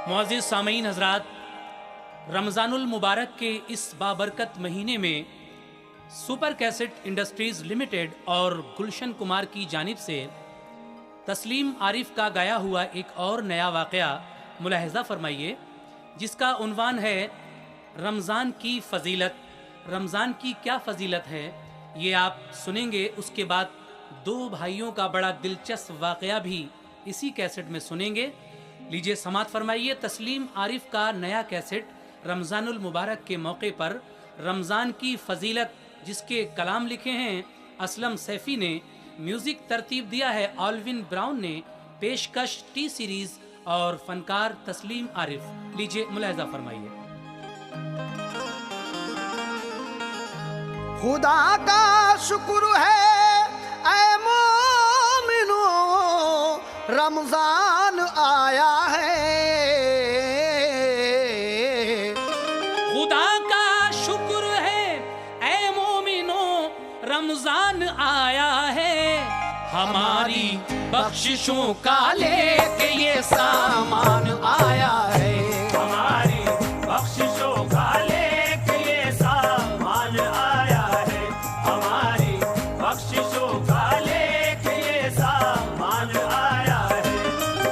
मुअज़्ज़िज़ सामीन हज़रात, रमज़ानुल मुबारक के इस बाबरकत महीने में सुपर कैसेट इंडस्ट्रीज़ लिमिटेड और गुलशन कुमार की जानिब से तस्लीम आरिफ का गाया हुआ एक और नया वाक़या मुलाहिज़ा फरमाइए, जिसका उन्वान है रमज़ान की फ़जीलत। रमज़ान की क्या फ़जीलत है ये आप सुनेंगे। उसके बाद दो भाइयों का बड़ा दिलचस्प वाक़या भी इसी कैसेट में सुनेंगे। लीजिए समात फरमाइए तस्लीम आरिफ का नया कैसेट रमज़ानुल मुबारक के मौके पर रमज़ान की फ़जीलत, जिसके कलाम लिखे हैं असलम सैफ़ी ने, म्यूज़िक तरतीब दिया है ऑल्विन ब्राउन ने, पेशकश टी सीरीज़ और फनकार तस्लीम आरिफ। लीजिए मुलाहिज़ा फरमाइए। खुदा का शुक्र है ऐ मोमिनो, रमजान आया है। खुदा का शुक्र है ऐ मोमिनो, रमजान आया है। हमारी बख्शिशों का लेके ये सामान आया है। हमारी बख्शिशों का लेके ये सामान आया है। हमारी बख्शिशों का लेके ये सामान आया है।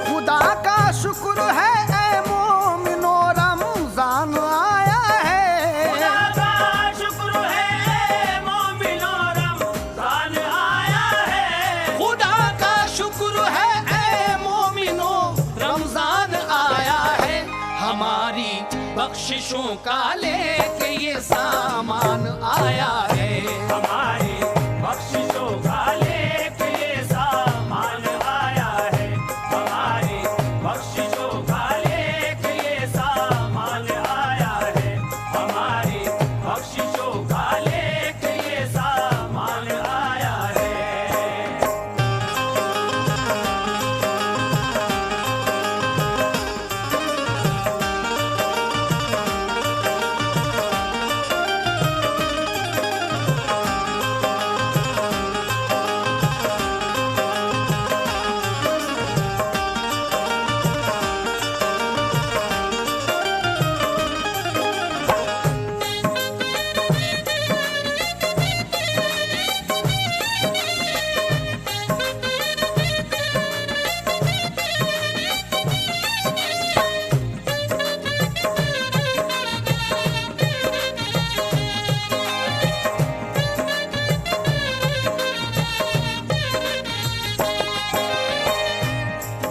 खुदा का शुक्र है ऐ मोमिनो, रमजान आया है। खुदा का शुक्र है मोमिनो, रमजान आया है। खुदा का शुक्र है ऐ मोमिनो, रमजान आया है। हमारी बख्शिशों का लेके ये सामान आया है। हमारी बख्शिशों का लेके ये सामान आया है। हमारी बख्शिशों का लेके ये सामान आया है। हमारी बख्शिशों का लेके ये सामान आया है।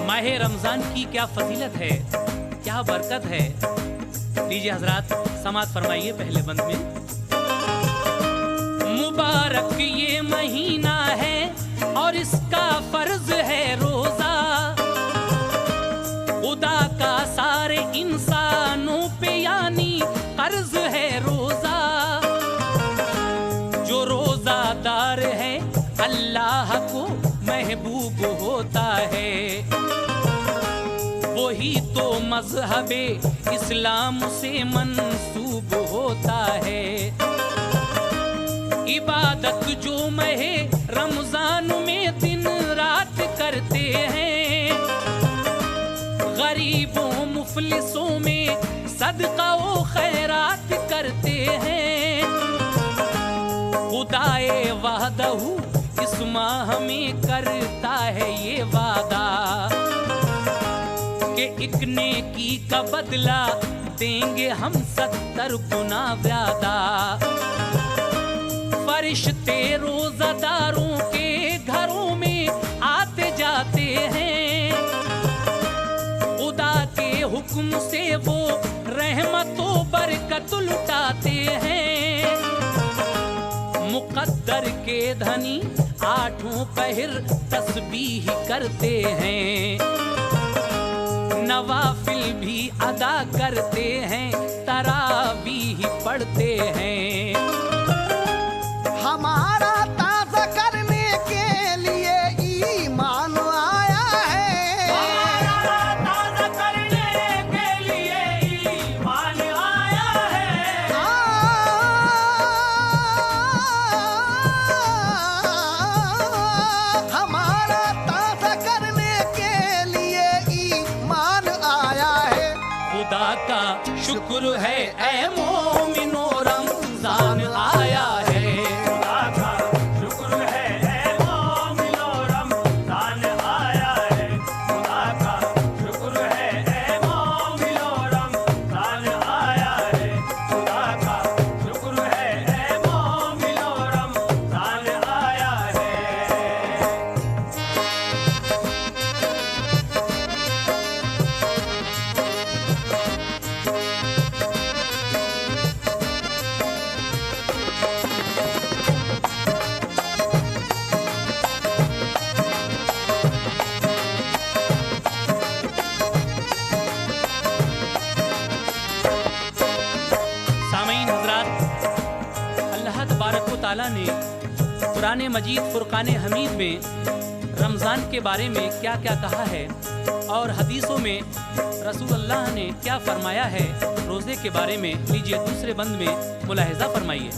माह रमज़ान की क्या फजीलत है, क्या बरकत है। लीजिए हजरात समात फरमाइए पहले बंद में। मुबारक ये महीना है और इसका फर्ज है रोजा, खुदा का सारे इंसानों पे यानी कर्ज है रोजा। जो रोजादार है अल्लाह को महबूब होता है, वही तो मज़हबे इस्लाम से मंसूब होता है। इबादत जो महे रमजान में दिन रात करते हैं, गरीबों मुफलिसों में सदका व खैरात करते हैं। खुदाए वादहू इस माह में करता है ये वादा कि एक नेकी का बदला देंगे हम 70 गुना ज़्यादा। फरिश्ते रोज़ादारों के घरों में आते जाते हैं, खुदा के हुक्म से वो रहमतों बरकत लुटाते हैं। मुक़द्दर के धनी आठों पहर तस्बीह करते हैं, नवाफिल भी अदा करते हैं, तरावीह पढ़ते हैं। हमारा ताज़ा करने के लिए ईमान आया है। हमारा ताज़ा करने के लिए ईमान आया है। हमारा ताज़ा करने के लिए ईमान आया है। खुदा का शुक्र है ऐ मोमिनो रमजान आया है। खुदा का शुक्र है ऐ मोमिनो रमजान आया है। खुदा का शुक्र है ऐ मोमिनो रमजान आया है। खुदा का शुक्र है ऐ मोमिनो रमजान आया है। सामीन हजरात, अल्लाह तबारक व तआला ने कुरान मजीद फुरकान हमीद में रमज़ान के बारे में क्या क्या कहा है और हदीसों में रसूलुल्लाह ने क्या फरमाया है रोज़े के बारे में, लीजिए दूसरे बंद में मुलाहिज़ा फरमाइए।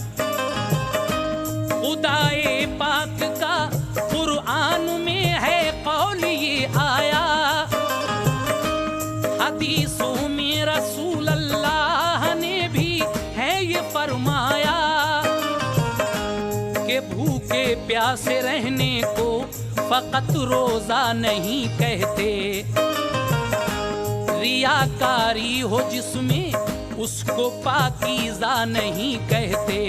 खुदाए पाक का कुरान में है कौल ये आया, हदीसों में रसूल अल्लाह ने भी है ये फरमाया कि भूखे प्यासे रहने को फकत रोजा नहीं कहते, रियाकारी हो जिसमें उसको पाकीज़ा नहीं कहते,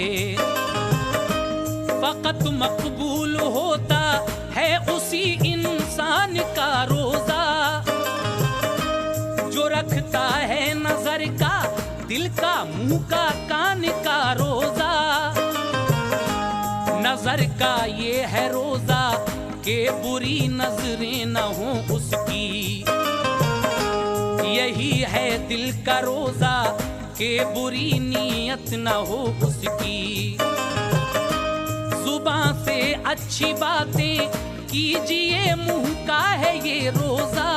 फकत मकबूल होता है उसी इंसान का रोजा जो रखता है नजर का, दिल का, मुंह का, कान का रोजा। नजर का ये है रोजा के बुरी नजरें न हो उसकी, यही है दिल का रोजा के बुरी नीयत न हो उसकी। जुबान से अच्छी बातें कीजिए, मुंह का है ये रोजा,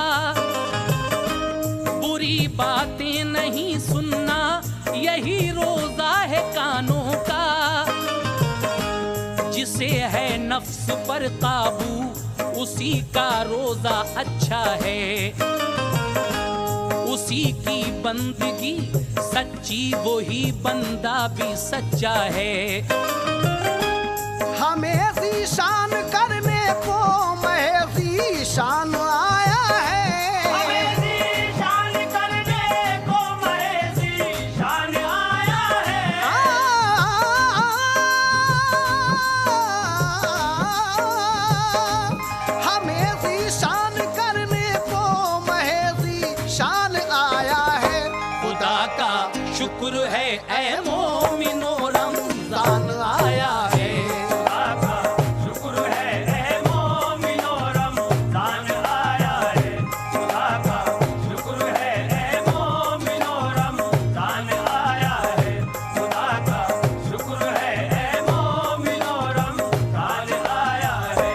बुरी बातें नहीं सुनना, यही रोजा है कानों का। जिसे है नफ्स पर काबू उसी का रोजा अच्छा है, उसी की बंदगी सच्ची, वही बंदा भी सच्चा है। हमें ज़ीशान करने को महज़ी शान आया है। हमें ज़ीशान करने को महज़ी शान आया है। हमें ज़ीशान करने को महज़ी शान आया है। खुदा का शुक्र है ऐ मोमिनो रमजान आया है। खुदा का शुक्र है ऐ मोमिनो रमजान आया है। खुदा का शुक्र है ऐ मोमिनो रमजान आया है। खुदा का शुक्र है ऐ मोमिनो रमजान आया है।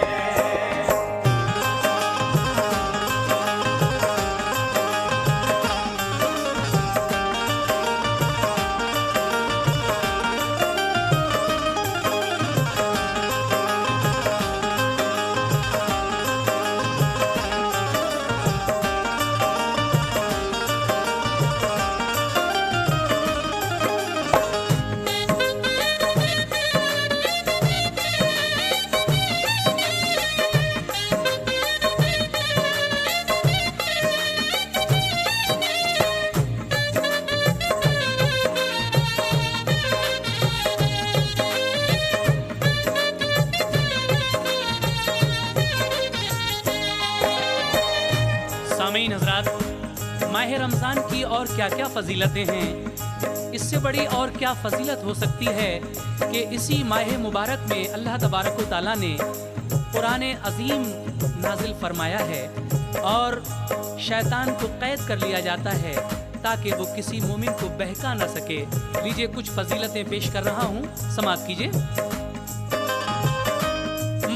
सामीन हजरात, माह रमज़ान की और क्या क्या फजीलतें हैं, इससे बड़ी और क्या फजीलत हो सकती है कि इसी माह मुबारक में अल्लाह तबारक व तआला ने कुरान अजीम नाजिल फरमाया है और शैतान को कैद कर लिया जाता है ताकि वो किसी मोमिन को बहका न सके। लीजिए कुछ फजीलतें पेश कर रहा हूँ, समाअत कीजिए।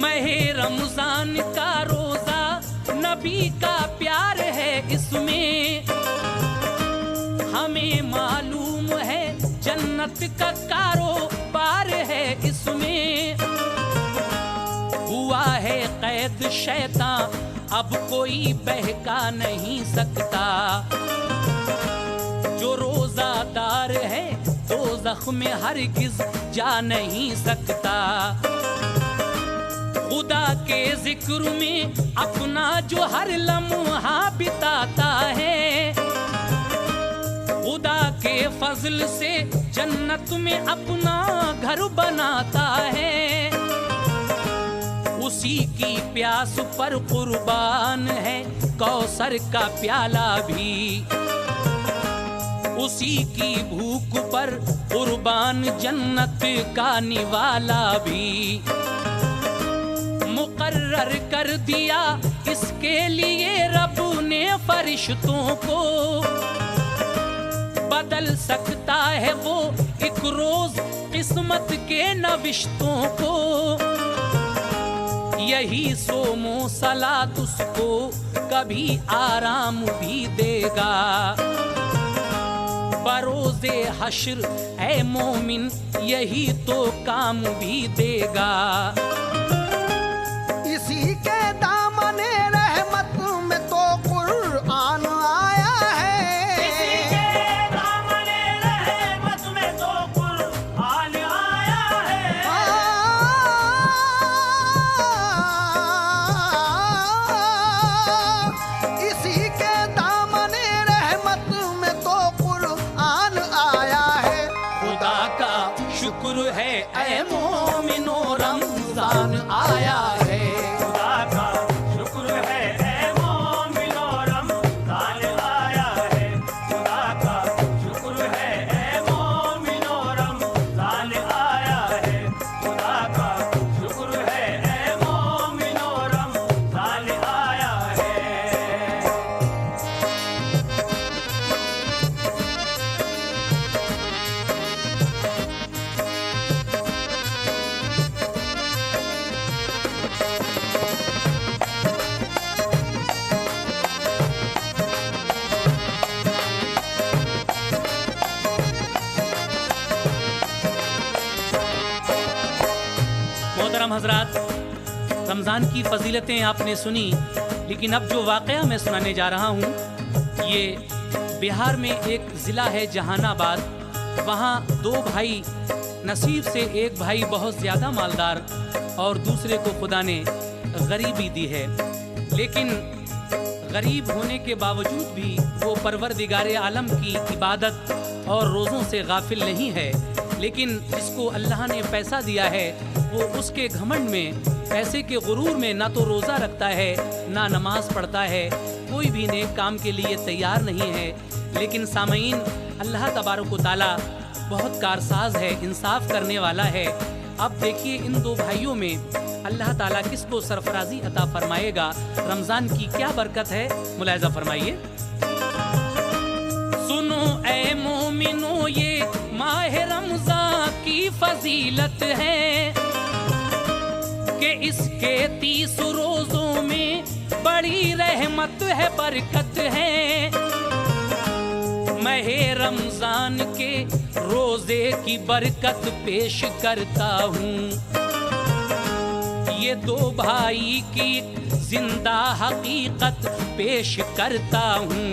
माह रमज़ान का रोजा नबी का प्यार है इसमें, हमें मालूम है जन्नत का कारोबार है इसमें। हुआ है कैद शैतान, अब कोई बहका नहीं सकता, दोजख में हरगिज जा नहीं सकता। खुदा के जिक्र में अपना जो हर लम्हा बिताता है, खुदा के फजल से जन्नत में अपना घर बनाता है। उसी की प्यास पर कुर्बान है कौसर का प्याला भी, उसी की भूख पर कुर्बान जन्नत का निवाला भी। मुकर्रर कर दिया इसके लिए रब ने फरिश्तों को, बदल सकता है वो एक रोज किस्मत के नविश्तों को। यही सोमो सलात उसको कभी आराम भी देगा, बरोज़े हश्र है मोमिन यही तो काम भी देगा। इसी के दामने रहमत में तो कुरान आया है, इसी के दामने रहमत में तो कुरान आया है। इसी के दामने रहमत में तो कुरान आया है। खुदा का शुक्र है ऐ मोमिनो रमजान आया है। खुदा का शुक्र है ऐ मोमिनो रमजान आया है। खुदा का शुक्र है ऐ मोमिनो रमजान आया है। खुदा का शुक्र है ऐ मोमिनो रमजान आया है। मोहतरम हजरात, रमज़ान की फजीलतें आपने सुनी, लेकिन अब जो वाक़या मैं सुनाने जा रहा हूँ ये बिहार में एक ज़िला है जहानाबाद। वहाँ दो भाई, नसीब से एक भाई बहुत ज़्यादा मालदार और दूसरे को खुदा ने गरीबी दी है, लेकिन गरीब होने के बावजूद भी वो परवरदिगारे आलम की इबादत और रोज़ों से गाफिल नहीं है। लेकिन जिसको अल्लाह ने पैसा दिया है वो उसके घमंड में, पैसे के गुरूर में ना तो रोज़ा रखता है ना नमाज पढ़ता है, कोई भी नेक काम के लिए तैयार नहीं है। लेकिन सामईन, अल्लाह तबारक व तआला बहुत कारसाज है, इंसाफ करने वाला है। अब देखिए इन दो भाइयों में अल्लाह ताला किसको सरफराजी अता फरमाएगा, रमज़ान की क्या बरकत है, मुलाहिज़ा फरमाइए। सुनो ऐ मोमिनो ये माह रमज़ान की फजीलत है कि इसके 30 रोज़ों में बड़ी रहमत है, बरकत है। मैं रमज़ान के रोज़े की बरकत पेश करता हूँ। ये दो भाई की जिंदा हकीकत पेश करता हूँ।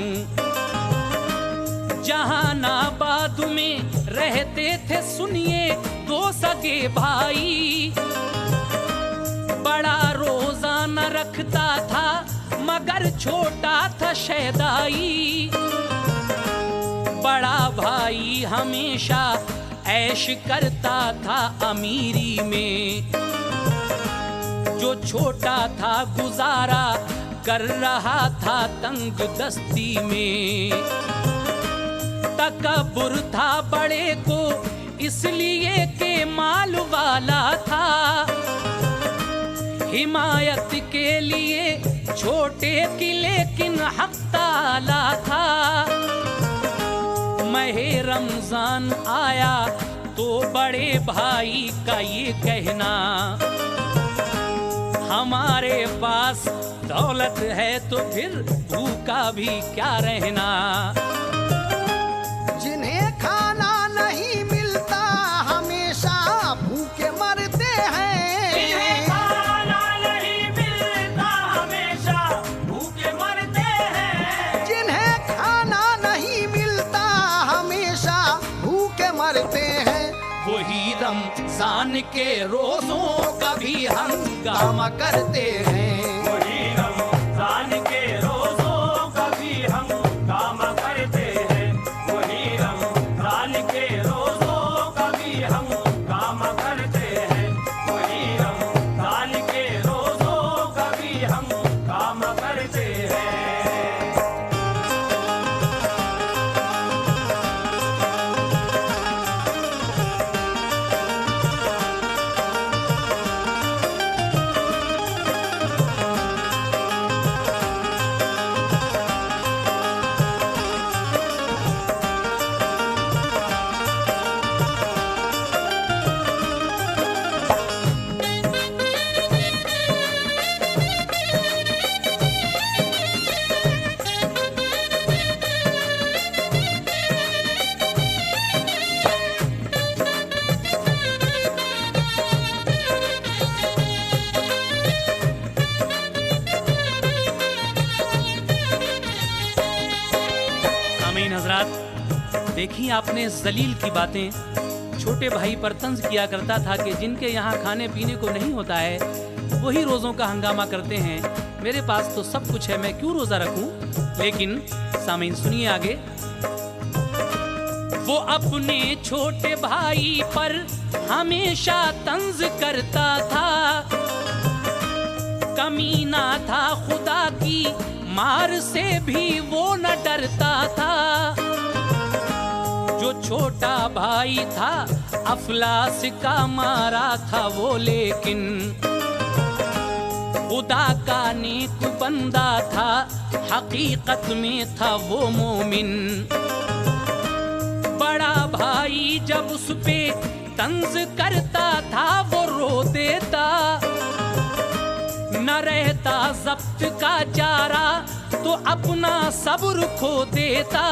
जहानाबाद में रहते थे सुनिए दो सगे भाई, बड़ा रोजाना रखता था मगर छोटा था शैदाई। बड़ा भाई हमेशा ऐश करता था अमीरी में, जो छोटा था गुजारा कर रहा था तंग दस्ती में। तकब्बुर था बड़े को इसलिए के माल वाला था, हिमायत के लिए छोटे की लेकिन हक ताला था। महे रमजान आया तो बड़े भाई का ये कहना, हमारे पास दौलत है तो फिर भूखा भी क्या रहना। जिन्हें खाना नहीं मिलता हमेशा भूखे मरते हैं, जिन्हें खाना नहीं मिलता हमेशा भूखे मरते हैं। जिन्हें खाना नहीं मिलता हमेशा भूखे मरते हैं। रमजान के रोजों का भी हंगामा करते हैं। वही रमजान के रोजों का भी हम काम करते हैं। वही रमजान के रोजों का भी हम काम करते हैं। वही रमजान के रोजों का भी हम काम करते हैं। आमीन हजरात, देखी आपने जलील की बातें। छोटे भाई पर तंज किया करता था कि जिनके यहाँ खाने पीने को नहीं होता है वही रोज़ों का हंगामा करते हैं। मेरे पास तो सब कुछ है, मैं क्यों रोज़ा रखूं? लेकिन सामीन सुनिए आगे। वो अपने छोटे भाई पर हमेशा तंज करता था, कमीना था, खुदा की मार से भी वो न डरता था। जो छोटा भाई था अफलास का मारा था वो, लेकिन खुदा का नेक बंदा था, हकीकत में था वो मोमिन। बड़ा भाई जब उस पे तंज करता था वो रो देता, न रहता जब्त का चारा तो अपना सब्र खो देता।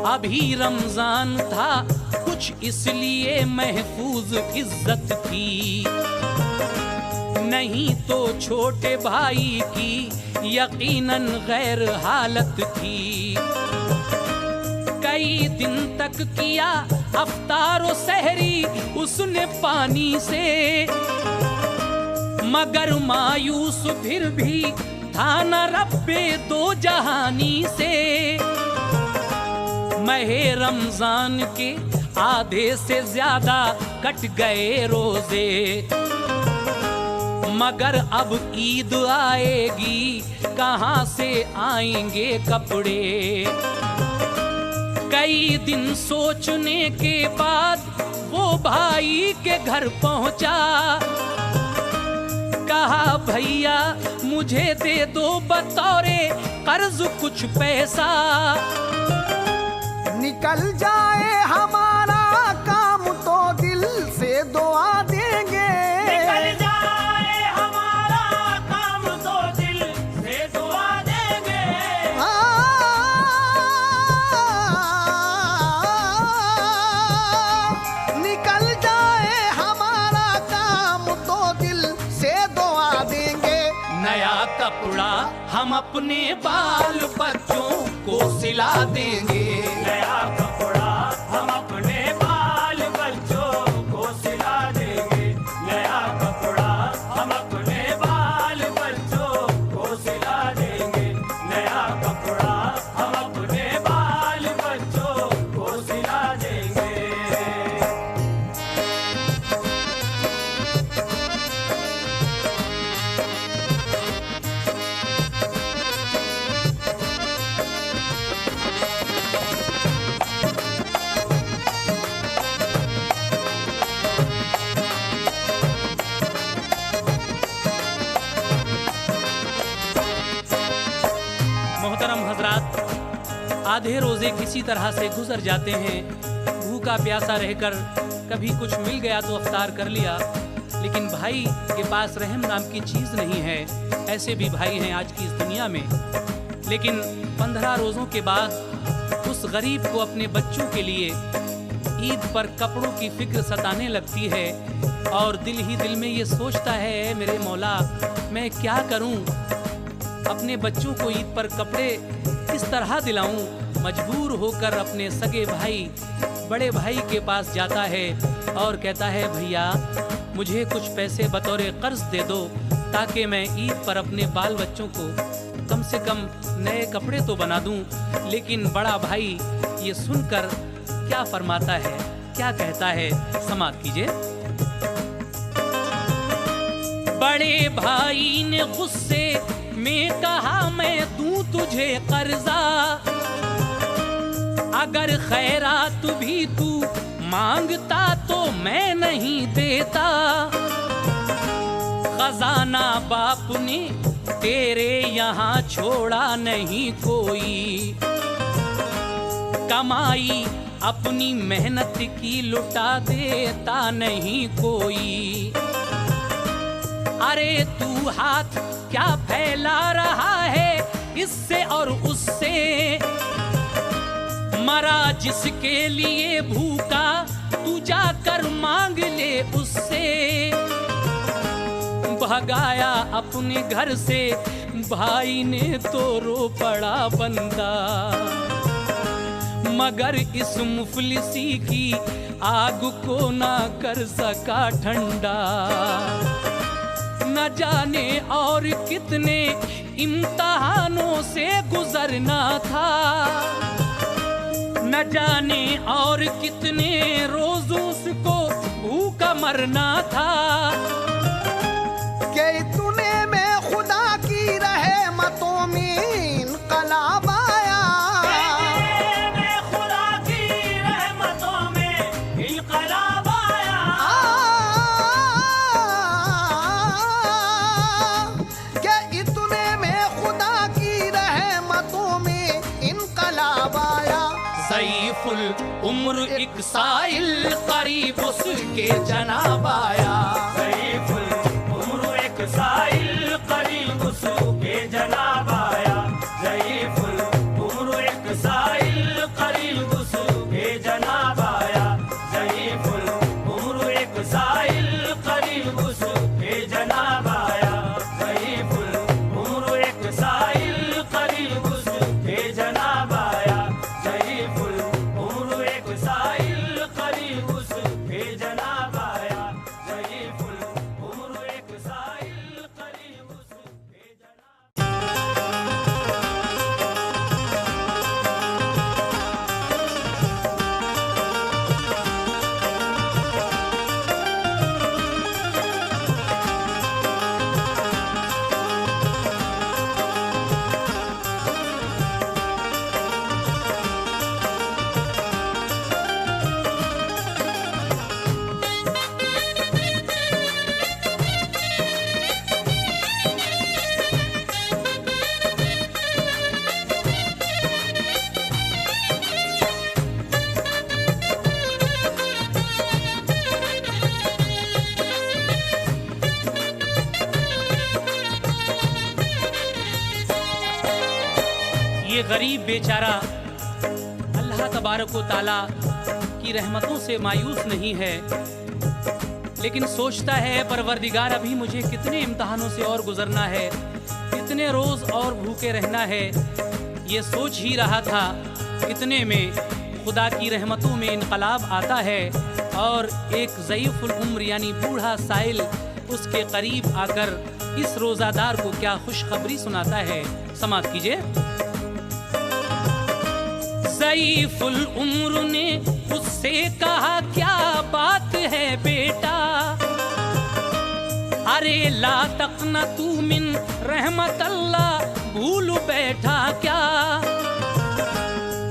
अभी रमजान था कुछ इसलिए महफूज इज्जत थी, नहीं तो छोटे भाई की यकीनन गैर हालत थी। कई दिन तक किया अफ्तार सहरी उसने पानी से, मगर मायूस फिर भी था न रब्बे दो जहानी से। महे रमजान के आधे से ज्यादा कट गए रोजे, मगर अब ईद आएगी कहाँ से आएंगे कपड़े। कई दिन सोचने के बाद वो भाई के घर पहुंचा, कहा भैया मुझे दे दो बतौरे कर्ज कुछ पैसा। निकल जाए हमारा काम तो दिल से दुआ देंगे, निकल जाए हमारा काम तो दिल से दुआ देंगे। निकल जाए हमारा काम तो दिल से दुआ देंगे। नया कपड़ा हम अपने बाल बच्चों को सिला देंगे, नया कपड़ा हम अपने बाल बच्चों को सिला देंगे। नया कपड़ा हम अपने बाल बच्चों को सिला देंगे। नया कपड़ा हम अपने बाल बच्चों को सिला देंगे। मोहतरम हजरात, आधे रोजे किसी तरह से गुजर जाते हैं। भूखा प्यासा रहकर कभी कुछ मिल गया तो अफ्तार कर लिया, लेकिन भाई के पास रहम नाम की चीज़ नहीं है। ऐसे भी भाई हैं आज की इस दुनिया में। लेकिन 15 रोज़ों के बाद उस गरीब को अपने बच्चों के लिए ईद पर कपड़ों की फिक्र सताने लगती है और दिल ही दिल में ये सोचता है, मेरे मौला मैं क्या करूं, अपने बच्चों को ईद पर कपड़े किस तरह दिलाऊं। मजबूर होकर अपने सगे भाई बड़े भाई के पास जाता है और कहता है, भैया मुझे कुछ पैसे बतौर कर्ज दे दो ताकि मैं ईद पर अपने बाल बच्चों को कम से कम नए कपड़े तो बना दूं। लेकिन बड़ा भाई ये सुनकर क्या फरमाता है, क्या कहता है, समाप्त कीजिए। बड़े भाई ने गुस्से में कहा, मैं दूं तुझे कर्जा, अगर खैरात भी तू मांगता तो मैं नहीं देता। खजाना बाप ने तेरे यहाँ छोड़ा नहीं कोई, कमाई अपनी मेहनत की लुटा देता नहीं कोई। अरे तू हाथ क्या फैला रहा है इससे और उससे, मरा जिसके लिए भूखा तू जाकर मांग ले उससे। भगाया अपने घर से भाई ने तो रो पड़ा बंदा, मगर इस मुफलिसी की आग को ना कर सका ठंडा। न जाने और कितने इम्तहानों से गुजरना था, न जाने और कितने रोजों को भूखा मरना था। के तूने में खुदा की रहमतों में इनकलाब आया, में खुदा की रहमतों में इनकलाब आया। के इतने में खुदा की रहमतों में इनकलाब आया। सईफुल उम्र एक साइल करीब उसके जनाब आया। सईफुल उम्र एक साइल करीब उसके जनाब आया। सईफुल उम्र एक साइल करीब उसके जनाब आया। सईफुल उम्र एक साइल करीब उसके जनाब आया। सईफुल उम्र एक साइल करीब उसके जनाब आया। सईफुल उम्र एक साइल करीब उसके जनाब आया। सईफुल उम्र एक साइल करीब उसके जनाब। ये गरीब बेचारा अल्लाह तबारक व ताला की रहमतों से मायूस नहीं है, लेकिन सोचता है परवरदिगार अभी मुझे कितने इम्तहानों से और गुजरना है, कितने रोज और भूखे रहना है। ये सोच ही रहा था, इतने में खुदा की रहमतों में इनकलाब आता है और एक ज़ईफ़ुल उम्र यानी बूढ़ा साइल उसके करीब आकर इस रोज़ादार को क्या खुशखबरी सुनाता है। समाप्त कीजिए। ज़ईफ़ुल उम्र ने उससे कहा, क्या बात है बेटा, अरे ला तकना तू मिन रहमत अल्लाह, भूल बैठा क्या,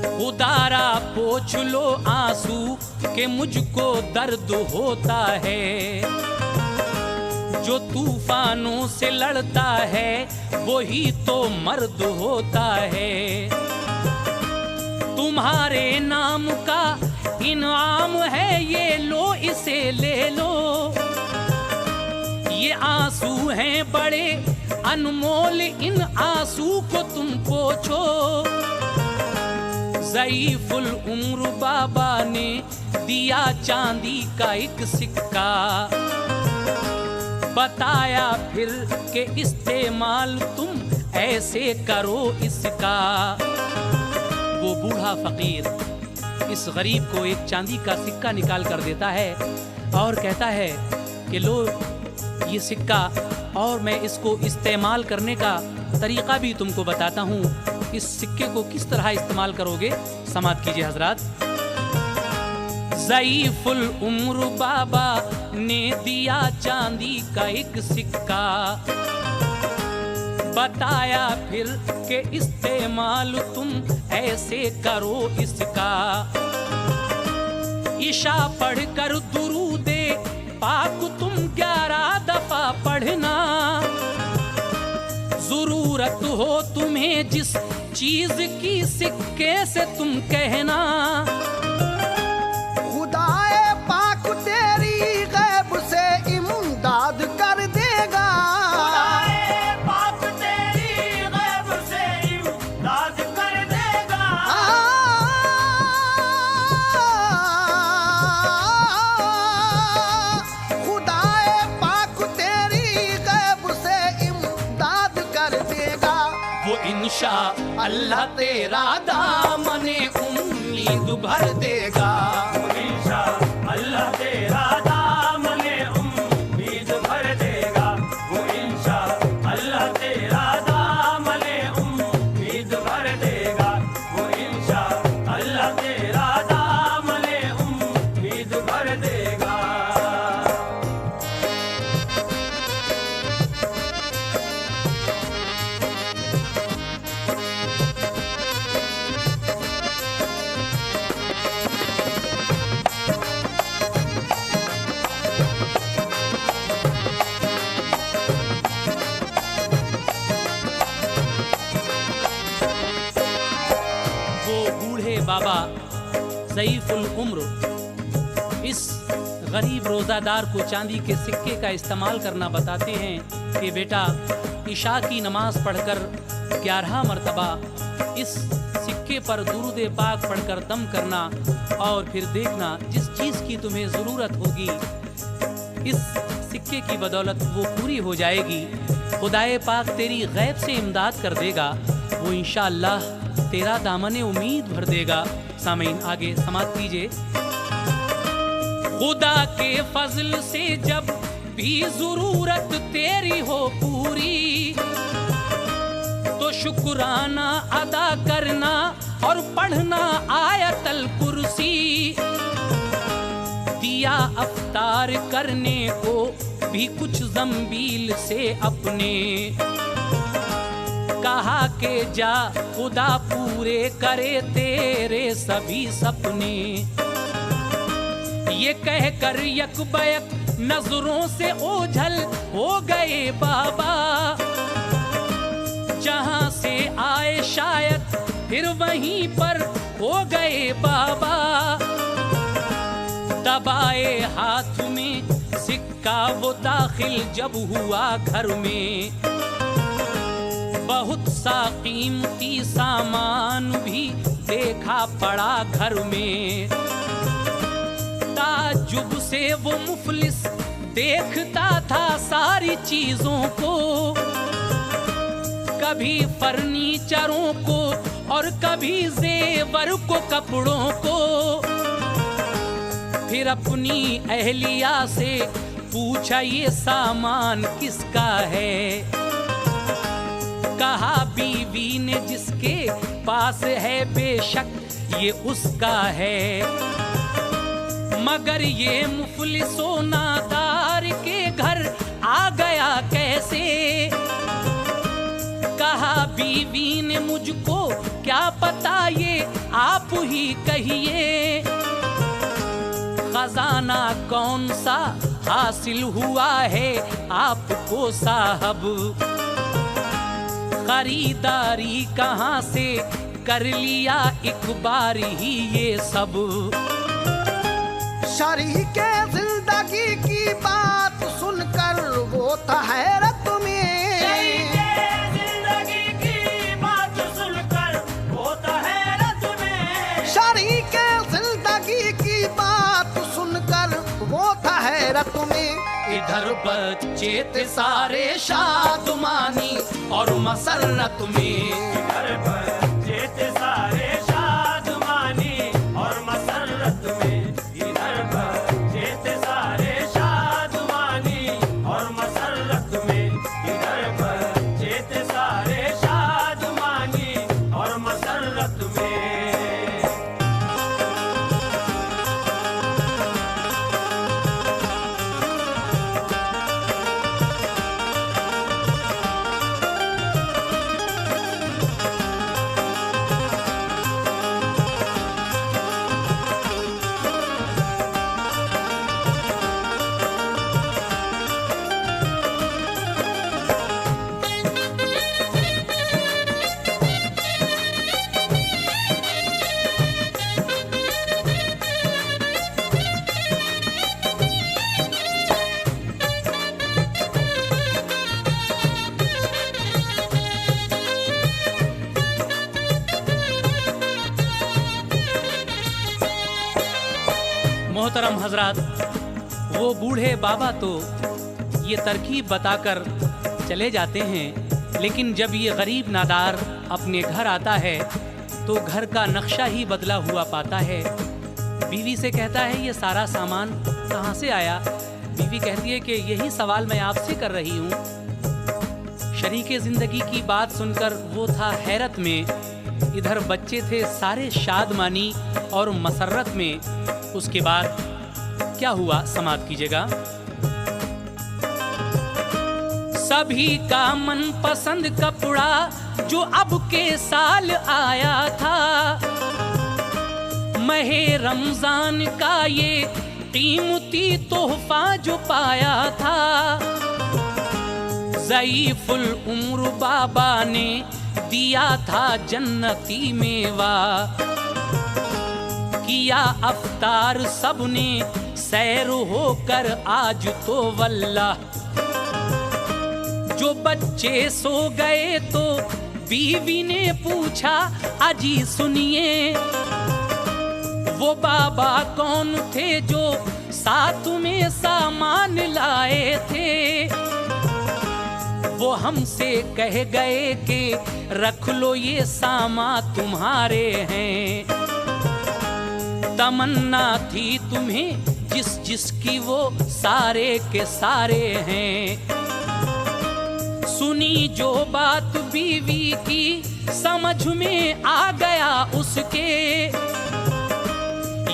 खुदारा पोंछ लो आंसू के मुझको दर्द होता है, जो तूफानों से लड़ता है वही तो मर्द होता है, तुम्हारे नाम का इनाम है ये लो इसे ले लो, ये आंसू हैं बड़े अनमोल, इन आंसू को तुम पोंछो। ज़ईफ़ुल उम्र बाबा ने दिया चांदी का एक सिक्का, बताया फिर के इस्तेमाल तुम ऐसे करो इसका। वो बूढ़ा फकीर इस गरीब को एक चांदी का सिक्का निकाल कर देता है और कहता है कि लो ये सिक्का, और मैं इसको इस्तेमाल करने का तरीका भी तुमको बताता हूँ। इस सिक्के को किस तरह इस्तेमाल करोगे, समात कीजिए हजरात। ज़ईफुल उम्र बाबा ने दिया चांदी का एक सिक्का, बताया फिर के इस्तेमाल तुम ऐसे करो इसका। ईशा पढ़कर दुरूदे पाक तुम 11 दफा पढ़ना, जरूरत हो तुम्हें जिस चीज की सिक्के से तुम कहना। खुदाए पाक तेरी गैब से इमदाद कर देगा, खुदाए पाक तेरी गैब से इमदाद कर देगा। खुदाए पाक तेरी गैब से इमदाद कर देगा। वो इंशा अल्लाह तेरा दामने उम्मीद भर देगा। इंशा अल्लाह तेरा दामने उम्मीद भर देगा। वो इंशा अल्लाह तेरा दामने उम्मीद भर देगा। वो इंशा अल्लाह तेरा दामने उम्मीद भर देगा। वो बूढ़े बाबा ज़ईफुल उम्र इस गरीब रोज़ादार को चांदी के सिक्के का इस्तेमाल करना बताते हैं कि बेटा, इशा की नमाज पढ़कर 11 मरतबा इस सिक्के पर दुरूद पाक पढ़कर दम करना, और फिर देखना जिस चीज़ की तुम्हें ज़रूरत होगी इस सिक्के की बदौलत वो पूरी हो जाएगी। खुदाए पाक तेरी गैब से इमदाद कर देगा, वो इंशाअल्लाह तेरा दामने उम्मीद भर देगा। सामीन आगे समात कीजिए। खुदा के फजल से जब भी जरूरत तेरी हो पूरी, तो शुक्राना अदा करना और पढ़ना आयतल कुर्सी। दिया अफ्तार करने को भी कुछ जंबील से अपने, कहा के जा खुदा पूरे करे तेरे सभी सपने। ये कहकर यकबयक नजरों से ओझल हो गए बाबा, जहां से आए शायद फिर वहीं पर हो गए बाबा। दबाए हाथ में सिक्का वो दाखिल जब हुआ घर में, बहुत सा कीमती सामान भी देखा पड़ा घर में। ताज्जुब से वो मुफलिस देखता था सारी चीजों को, कभी फर्नीचरों को और कभी जेवर को, कपड़ों को। फिर अपनी अहलिया से पूछा ये सामान किसका है, कहा बीवी ने जिसके पास है बेशक ये उसका है। मगर ये मुफलिसो नादार के घर आ गया कैसे, कहा बीवी ने मुझको क्या पता ये आप ही कहिए। खजाना कौन सा हासिल हुआ है आपको साहब, खरीदारी कहाँ से कर लिया एक बार ही ये सब। शरीके जिंदगी की बात सुनकर वो था हैरत में, जिंदगी की बात सुनकर वो था हैरत में। शरीके जिंदगी की बात सुनकर वो था हैरत में। इधर बच्चे थे सारे शादमानी और मसरत में, घर पर जेते सारे शादमानी और मसरत में। मोहतरम हजरात, वो बूढ़े बाबा तो ये तरकीब बताकर चले जाते हैं, लेकिन जब ये गरीब नादार अपने घर आता है तो घर का नक्शा ही बदला हुआ पाता है। बीवी से कहता है ये सारा सामान कहाँ से आया? बीवी कहती है कि यही सवाल मैं आपसे कर रही हूँ। शरीके ज़िंदगी की बात सुनकर वो था हैरत में, इधर बच्चे थे सारे शादमानी और मसरत में। उसके बाद क्या हुआ समाप्त कीजिएगा। सभी का मनपसंद कपड़ा जो अब के साल आया था, महे रमजान का ये कीमती तोहफा जो पाया था, ज़ईफुल उम्र बाबा ने दिया था जन्नती मेवा, किया अफ्तार सबने सैर होकर आज तो वल्लाह। जो बच्चे सो गए तो बीवी ने पूछा अजी सुनिए, वो बाबा कौन थे जो साथ में सामान लाए थे? वो हमसे कह गए कि रख लो ये सामान तुम्हारे हैं। तमन्ना थी तुम्हें जिस जिसकी वो सारे के सारे हैं। सुनी जो बात बीवी की समझ में आ गया उसके,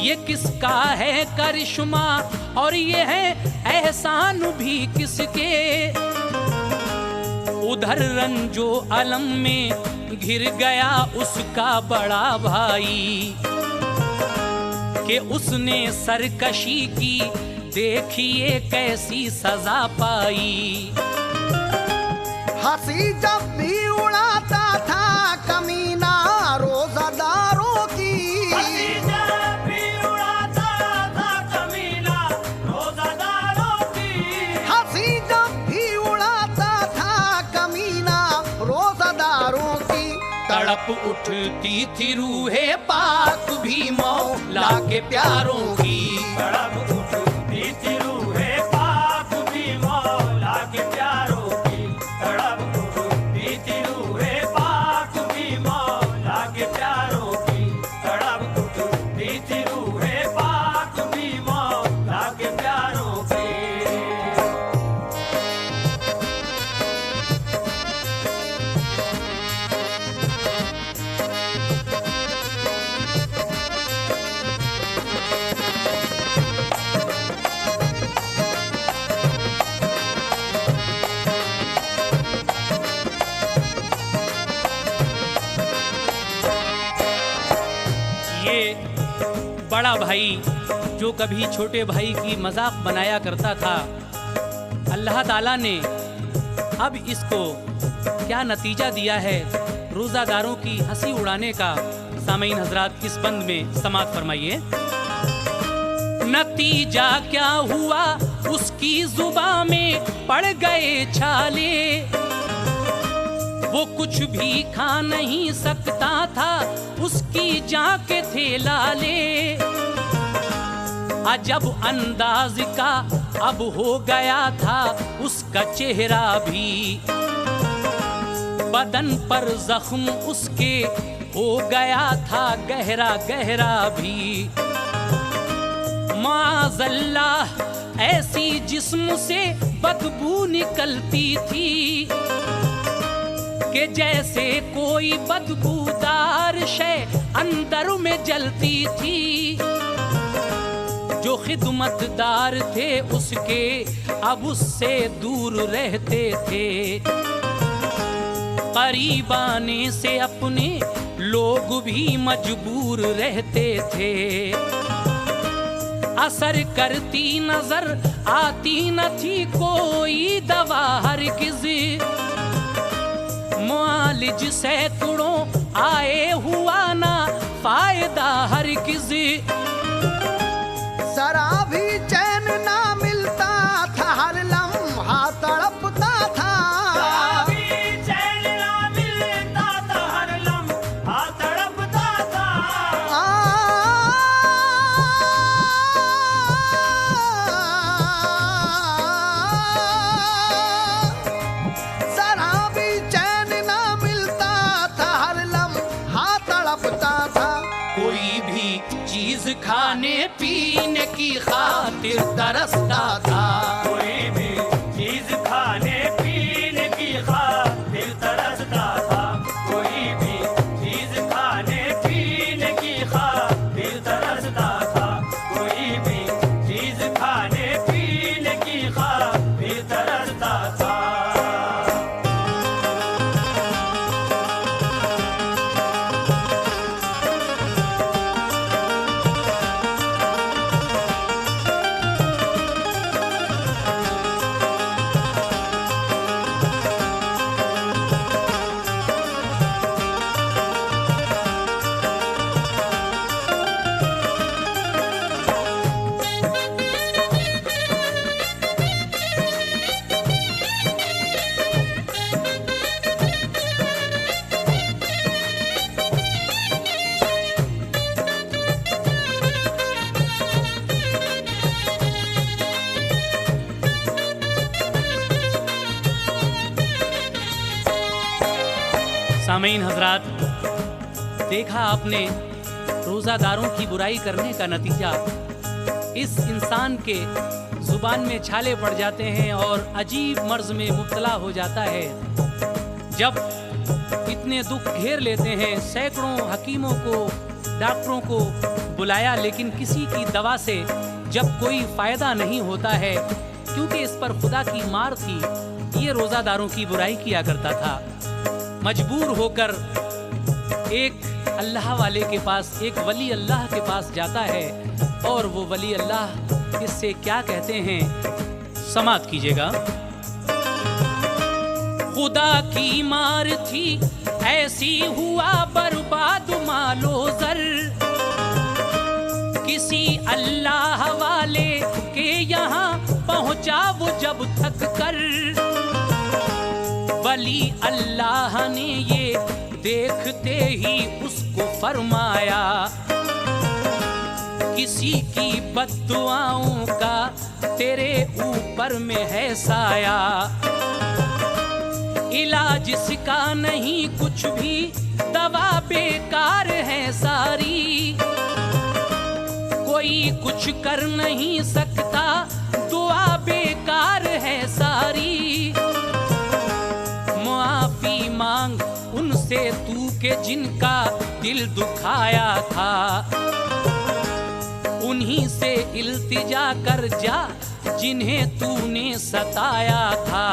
ये किसका है करिश्मा और ये है एहसान भी किसके। उधर रंजो अलम में घिर गया उसका बड़ा भाई, कि उसने सरकशी की देखिए कैसी सजा पाई। हंसी जब भी उड़ाता था कमीना रोजादारों की, हंसी जब भी उड़ाता था कमीना रोजादारों की, हंसी जब भी उड़ाता था कमीना रोजादारों की। तड़प उठती थी रूहे पाक भी मौला के प्यारों की। तड़प उठती थी रूहे पाक भी मौला के प्यारों की। तड़प उठती थी रूहे पाक भी मौला के प्यारों की। तड़प उठती थी रूहे पाक भी मौला के प्यारों की। ये बड़ा भाई जो कभी छोटे भाई की मजाक बनाया करता था, अल्लाह ताला ने अब इसको क्या नतीजा दिया है रोज़ादारों की हंसी उड़ाने का। सामीन हजरात इस बंद में समाप्त फरमाइए। नतीजा क्या हुआ उसकी जुबान में पड़ गए छाले, वो कुछ भी खा नहीं सकता था उसकी जाके थे लाले। अजब अंदाज का अब हो गया था उसका चेहरा भी, बदन पर जख्म उसके हो गया था गहरा गहरा भी। माज़ल्लाह ऐसी जिस्म से बदबू निकलती थी कि जैसे कोई बदबूदार शय घर में जलती थी। जो खिदमतदार थे उसके अब उससे दूर रहते थे। करीब आने से अपने लोग भी मजबूर रहते थे। असर करती नजर आती न थी कोई दवा हरगिज़। मुआलिज सैकड़ों आए हुआ ना फायदा हरगिज़। जरा भी चैन ना मिलता था, हर लम्हा तड़पता था। कभी चैन ना मिलता था, हर लम्हा तड़पता था। जरा भी चैन ना मिलता था, हर लम्हा तड़पता था। कोई भी चीज खाने पीने की खातिर तरसता था। कोई भी चीज खाने पीने की खातिर तरसता था। कोई भी चीज खाने पीने की खातिर तरसता था। कोई भी चीज खाने पीने की खातिर तरसता था। सामीन हजरात, देखा आपने रोज़ादारों की बुराई करने का नतीजा। इस इंसान के जुबान में छाले पड़ जाते हैं और अजीब मर्ज में मुब्तला हो जाता है। जब इतने दुख घेर लेते हैं, सैकड़ों हकीमों को, डॉक्टरों को बुलाया, लेकिन किसी की दवा से जब कोई फायदा नहीं होता है, क्योंकि इस पर खुदा की मार थी, ये रोज़ादारों की बुराई किया करता था। मजबूर होकर एक अल्लाह वाले के पास, एक वली अल्लाह के पास जाता है और वो वली अल्लाह इससे क्या कहते हैं, समात कीजिएगा। खुदा की मार थी ऐसी हुआ बर्बाद मालो जर। किसी अल्लाह वाले के यहाँ पहुँचा वो जब थक कर। वली अल्लाह ने ये देखते ही उसको फरमाया, किसी की बद्दुआओं का तेरे ऊपर में है साया। इलाज इसका नहीं कुछ भी, दवा बेकार है सारी। कोई कुछ कर नहीं सकता, दुआ बेकार है सारी। माफी मांग उनसे तू के जिनका दिल दुखाया था। उन्हीं से इल्तिजा कर जा जिन्हें तूने सताया था।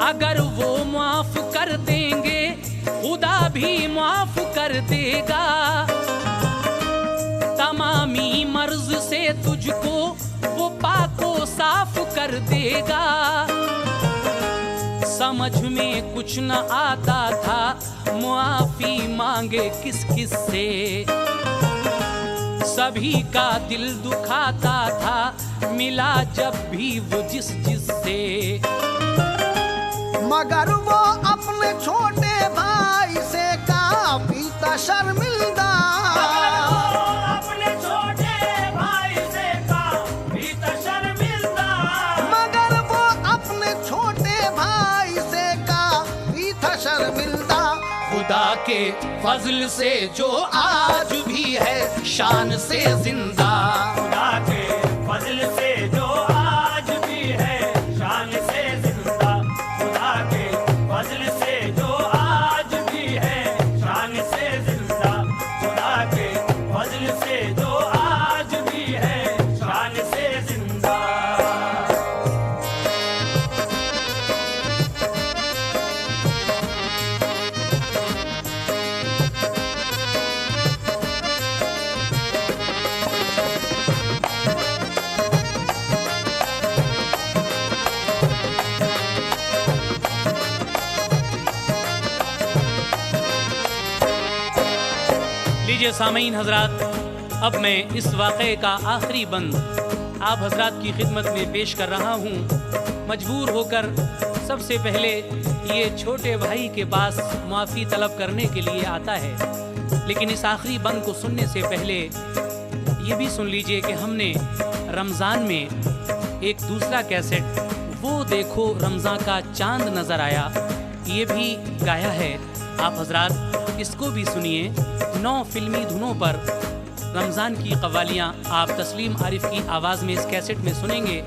अगर वो माफ कर देंगे खुदा भी माफ कर देगा। तमामी मर्ज से तुझको वो पाको साफ कर देगा। समझ में कुछ न आता था, मुआफी मांगे किस किस से। सभी का दिल दुखाता था, मिला जब भी वो जिस जिस से। मगर वो अपने छोटे भाई से काफी था शर्मिंदा। अपने छोटे भाई से काफी था शर्मिंदा। मगर वो अपने छोटे भाई से काफी था शर्मिंदा। खुदा के फजल से जो आज भी है शान से जिंदा। खुदा के फजल से जो आज भी है शान से जिंदा। खुदा के फजल से जो आज भी है शान से जिंदा। लीजिए सामीन हजरात, अब मैं इस वाक़े का आखिरी बंद आप हजरात की खिदमत में पेश कर रहा हूँ। मजबूर होकर सबसे पहले ये छोटे भाई के पास माफ़ी तलब करने के लिए आता है, लेकिन इस आखिरी बंद को सुनने से पहले ये भी सुन लीजिए कि हमने रमज़ान में एक दूसरा कैसेट वो देखो रमज़ान का चांद नज़र आया, ये भी गाया है। आप हजरात इसको भी सुनिए। 9 फिल्मी धुनों पर रमज़ान की कव्वालियाँ आप तस्लीम आरिफ की आवाज़ में इस कैसेट में सुनेंगे,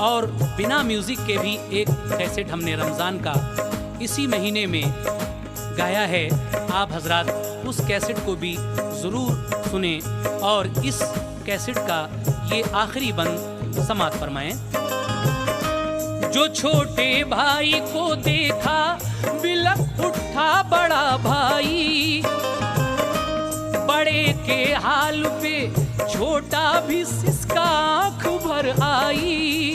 और बिना म्यूज़िक के भी एक कैसेट हमने रमज़ान का इसी महीने में गाया है। आप हजरात उस कैसेट को भी ज़रूर सुने और इस कैसेट का ये आखिरी बंद समात फरमाएं। जो छोटे भाई को देखा बिलख उठा बड़ा भाई, बड़े के हाल पे छोटा भी सिसका आँख भर आई।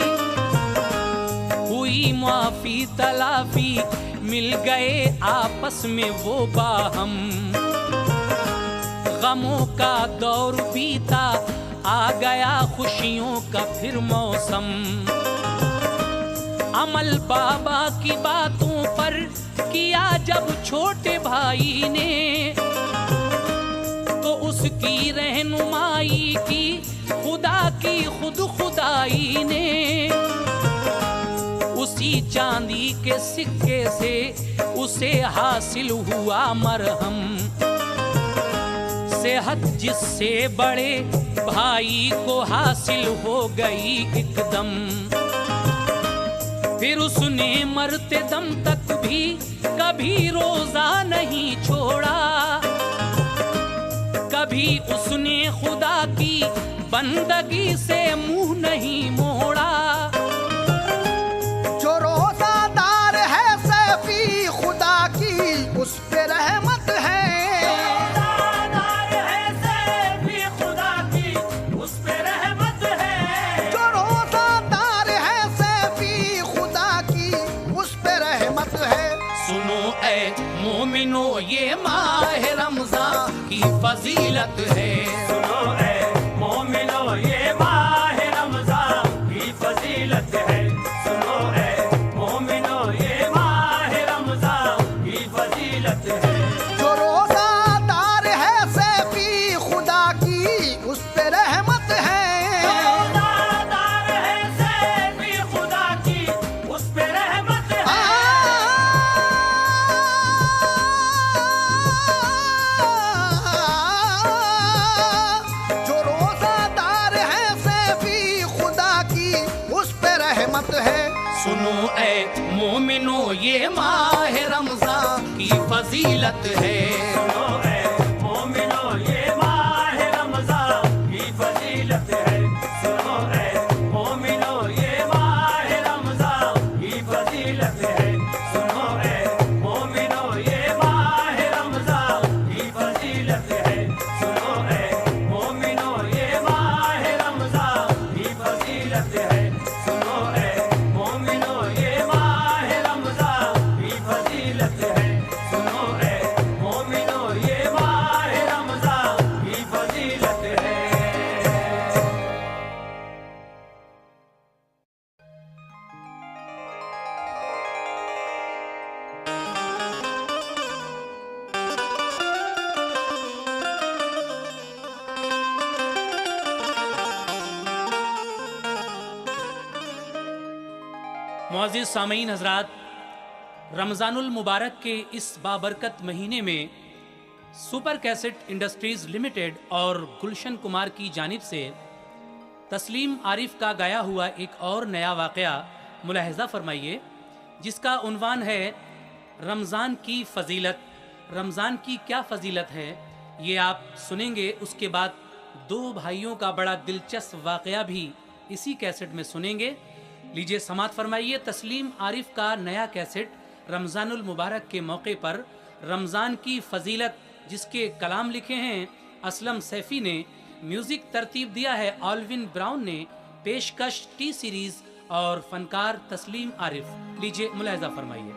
हुई माफी तलाफी मिल गए आपस में वो बाहम, गमों का दौर बीता आ गया खुशियों का फिर मौसम। अमल बाबा की बातों पर किया जब छोटे भाई ने, तो उसकी रहनुमाई की खुदा की खुद खुदाई ने। उसी चांदी के सिक्के से उसे हासिल हुआ मरहम, सेहत जिससे बड़े भाई को हासिल हो गई एकदम। फिर उसने मरते दम तक भी कभी रोजा नहीं छोड़ा, कभी उसने खुदा की बंदगी से मुंह नहीं मोड़ा। जो रोजादार है सैफी खुदा की उस पे रहमत है। जो रोजादार है सैफी खुदा की उस पे रहमत है। सुनो ऐ मोमिनो ये माह रमजान की फजीलत है। सुनो ऐ मोमिनो ये माह रमजान की फजीलत है। सुनो ऐ मोमिनो ये माह रमजान की फजीलत है। जो रोजादार है सैफी खुदा की उस पे रहमत है। रोज़ादार है सैफ़ी खुदा की उस पे रहमत है। जो रोजादार है सैफी खुदा की उस पे रहमत है। सुनो ऐ मोमिनो ये माह रमजान की फजीलत है। सुनो ऐ मोमिनो ये माह रमजान की फजीलत है। सुनो ऐ मोमिनो ये माह रमजान की फजीलत है। सुनो ऐ मोमिनो ये माह रमजान की फजीलत है। सुनो ऐ मोमिनो ये माह रमजान की फजीलत है। सुनो ऐ मोमिनो ये माह रमजान की फजीलत है। सुनो ऐ मोमिनो ये माह रमजान की फजीलत है। मुअज़्ज़िज़ सामीन हजरात, रमज़ानुल मुबारक के इस बाबरकत महीने में सुपर कैसेट इंडस्ट्रीज़ लिमिटेड और गुलशन कुमार की जानिब से तस्लीम आरिफ का गाया हुआ एक और नया वाक़या मुलाहिज़ा फरमाइए, जिसका उन्वान है रमज़ान की फ़जीलत। रमज़ान की क्या फ़जीलत है ये आप सुनेंगे। उसके बाद 2 भाइयों का बड़ा दिलचस्प वाक़या भी इसी कैसेट में सुनेंगे। लीजिए समात फरमाइए तस्लीम आरिफ का नया कैसेट रमज़ानुल मुबारक के मौके पर रमज़ान की फ़जीलत, जिसके कलाम लिखे हैं असलम सैफ़ी ने, म्यूज़िक तरतीब दिया है ऑल्विन ब्राउन ने, पेशकश टी सीरीज़ और फनकार तस्लीम आरिफ। लीजिए मुलाहिज़ा फरमाइए।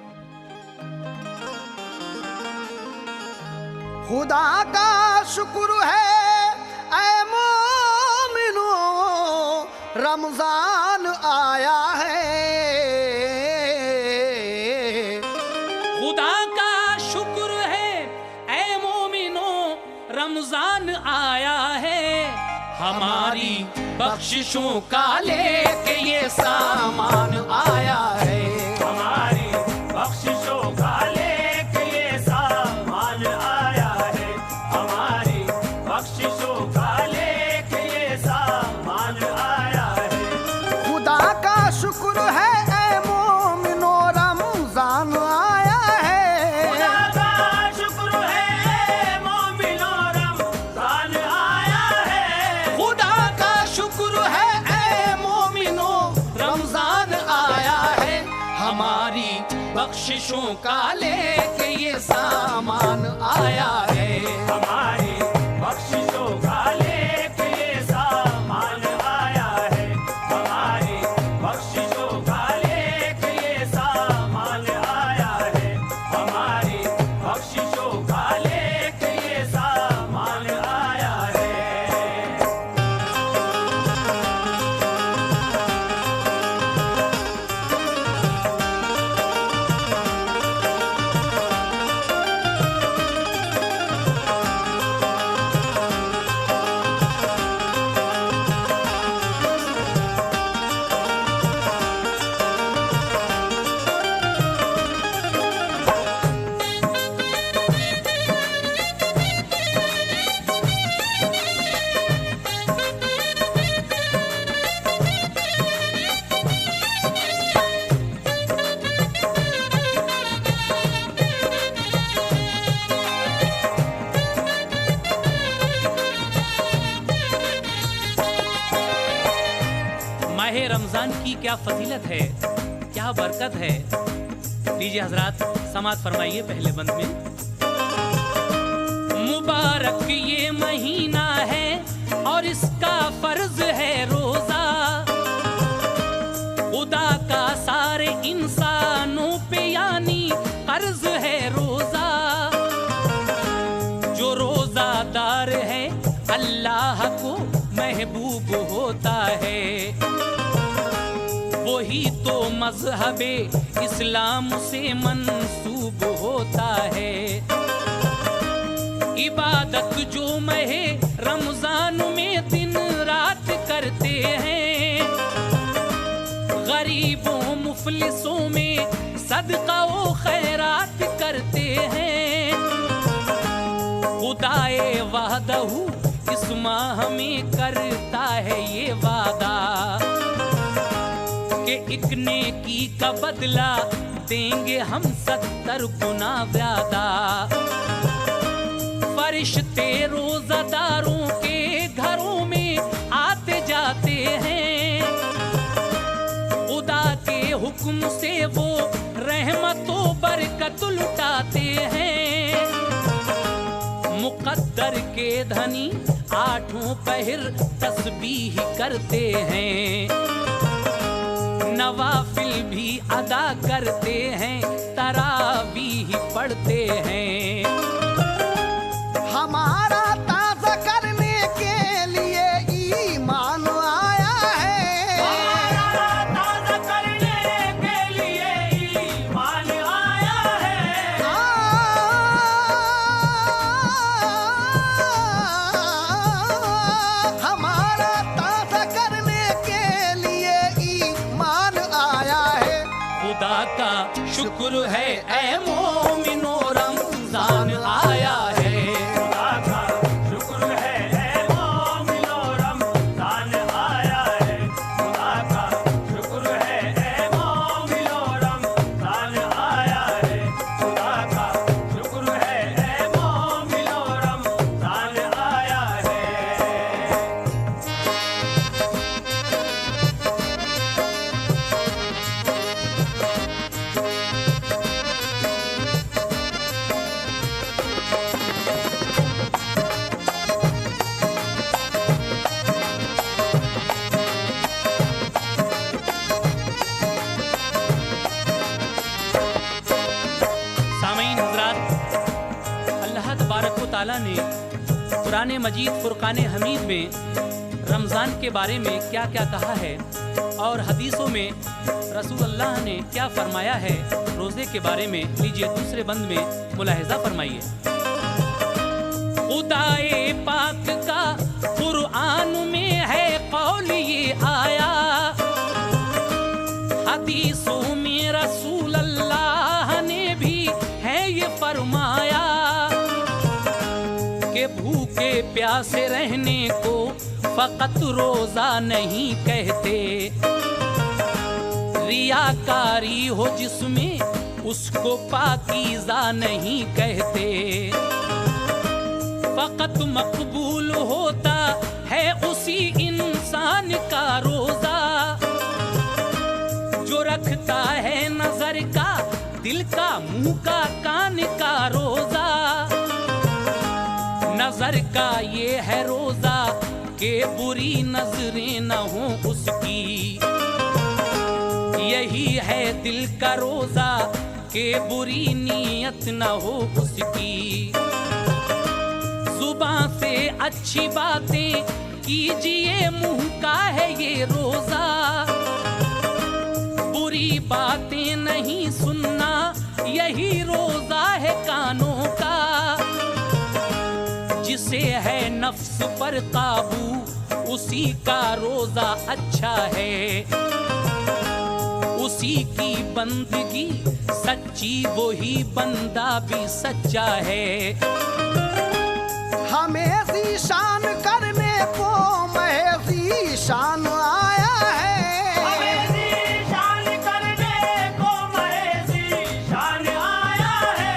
खुदा का शुक्र है ऐ मोमिनो रमजान आया है। खुदा का शुक्र है ऐ मोमिनो रमजान आया है। हमारी बख्शिशों का लेके ये सामान आया है। हमारी बख्शिशों का लेके ये सामान आया है। हमारी बख्शिशों का लेके ये सामान आया है। खुदा का शुक्र है ऐ मोमिनो रमजान आया है। खुदा का शुक्र है मोमिनो रमजान आया है। खुदा का शुक्र है ऐ मोमिनो रमजान आया है। हमारी बख्शिशों का लेके ये सामान आया है। हमारी बख्शिशों का लेके ये सामान आया है। हमारी बख्शिशों का लेके ये सामान आया है। हमारी बख्शिशों का लेके ये सामान आया है। माह रमजान की क्या फजीलत है, क्या बरकत है। लीजिए हजरात समात फरमाइए पहले बंद में। मुबारक ये महीना है और इसका फर्ज है रोजा। खुदा का सारे इंसानों पे यानी कर्ज है रोजा। जो रोजादार है अल्लाह को महबूब होता है। वही तो मजहबे इस्लाम से मंसूब होता है। इबादत जो महे रमजान में दिन रात करते हैं। गरीबों मुफलिसों में सदका व खैरात करते हैं। खुदाए वादहू इस माह में करता है ये वादा कि एक नेकी का बदला देंगे हम 70 गुना ज्यादा। फरिश्ते रोजादारों के घरों में आते जाते हैं। खुदा के हुक्म से वो रहमतों बरकत लुटाते हैं। मुकद्दर के धनी आठों पहर तस्बीह करते हैं। नवाफिल भी अदा करते हैं, तरावीह पढ़ते हैं। हमारा ताज़ा करने के लिए ईमान आया है। हमारा ताज़ा करने के लिए ईमान आया है। हमारा ताज़ा करने के लिए ईमान आया है। खुदा का शुक्र है ऐ मोमिनो रमजान आया है। खुदा का शुक्र है ऐ मोमिनो रमजान आया है। खुदा का शुक्र है ऐ मोमिनो रमजान आया है। खुदा का शुक्र है ऐ मोमिनो रमजान आया है। कुरान मजीद फुरकान हमीद में रमज़ान के बारे में क्या क्या कहा है और हदीसों में रसूलुल्लाह ने क्या फरमाया है रोज़े के बारे में, लीजिए दूसरे बंद में मुलाहिज़ा फरमाइए। खुदाए पाक का कुरान में है कौल ये आया, हदीसों में रसूल अल्लाह ने भी है ये फरमाया कि भूखे प्यासे रहने को फकत रोजा नहीं कहते, रियाकारी हो जिसमें उसको पाकीज़ा नहीं कहते, फकत मकबूल होता है उसी इंसान का रोजा जो रखता है नजर का, दिल का, मुंह का, कान का रोजा। नजर का ये है रोजा के बुरी नजरें न हो उसकी, यही है दिल का रोजा के बुरी नीयत न हो उसकी। जुबान से अच्छी बातें कीजिए, मुंह का है ये रोजा, बुरी बातें नहीं सुनना, यही रोजा है कानों का। जिसे है नफ्स पर काबू उसी का रोजा अच्छा है, उसी की बंदगी सच्ची वही बंदा भी सच्चा है। हमें ज़ीशान करने को महज़ी शान आया है, हमें ज़ीशान करने को महज़ी शान आया है।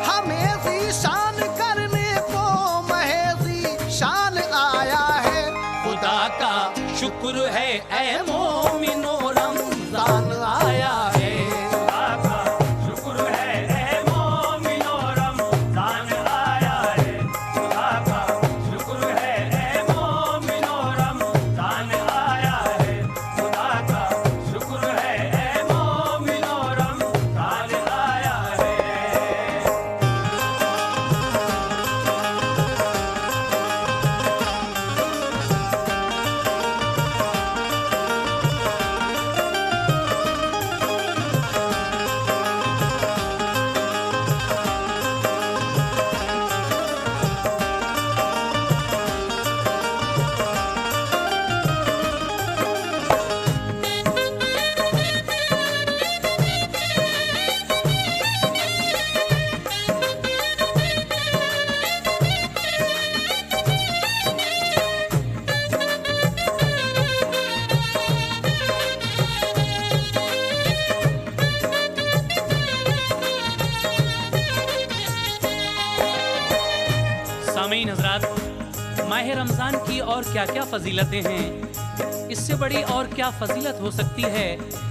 हमें ज़ीशान करने को महज़ी शान आया है। खुदा का शुक्र है ऐ मोमिनो रमज़ान आया है। खुदा का शुक्र है ऐ मोमिनो रमज़ान आया है। खुदा का शुक्र है ऐ मोमिनो रमज़ान आया है। खुदा का शुक्र है ऐ मोमिनो रमज़ान आया है। सामीन हजरात, माह रमज़ान की और क्या क्या फजीलतें हैं, इससे बड़ी और क्या फजीलत हो सकती है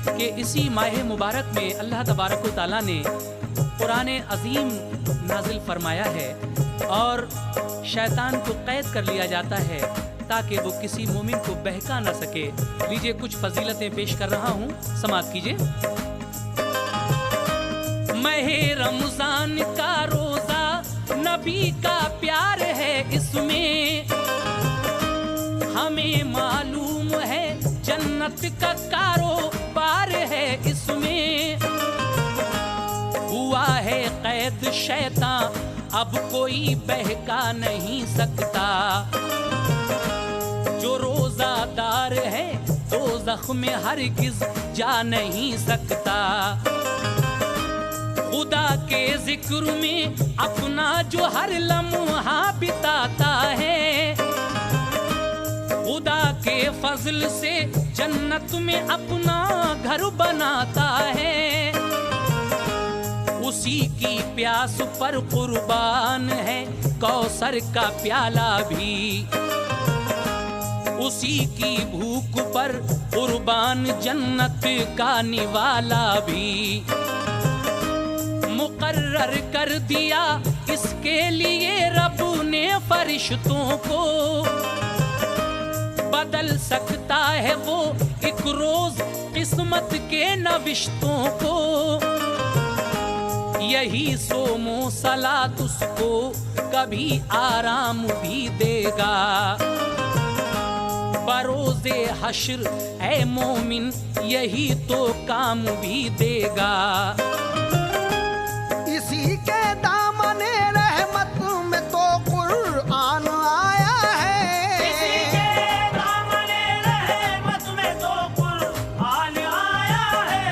कि इसी माह मुबारक में अल्लाह तबारक व तआला ने कुरान अजीम नाजिल फरमाया है और शैतान को कैद कर लिया जाता है ताकि वो किसी मोमिन को बहका न सके। लीजिए कुछ फजीलतें पेश कर रहा हूँ, समाप्त कीजिए। माह रमज़ान का रोजा नबी का प्यार है, इसमें हमें मालूम है जन्नत का कारोबार है, इसमें हुआ है कैद शैतान अब कोई बहका नहीं सकता, जो रोजादार है दोज़ख में हरगिज़ जा नहीं सकता। खुदा के जिक्र में अपना जो हर लम्हा बिताता है, खुदा के फजल से जन्नत में अपना घर बनाता है, उसी की प्यास पर कुर्बान है कौसर का प्याला भी, उसी की भूख पर कुर्बान जन्नत का निवाला भी। मुकर्रर कर दिया इसके लिए रब ने फरिश्तों को, बदल सकता है वो एक रोज किस्मत के नविश्तों को। यही सोमो सलात उसको कभी आराम भी देगा। बरोज़े हश्र ऐ मोमिन यही तो काम भी देगा। इसी के दामने रहमत में तो कुरान आया है। इसी के दामने रहमत में तो कुरान आया है।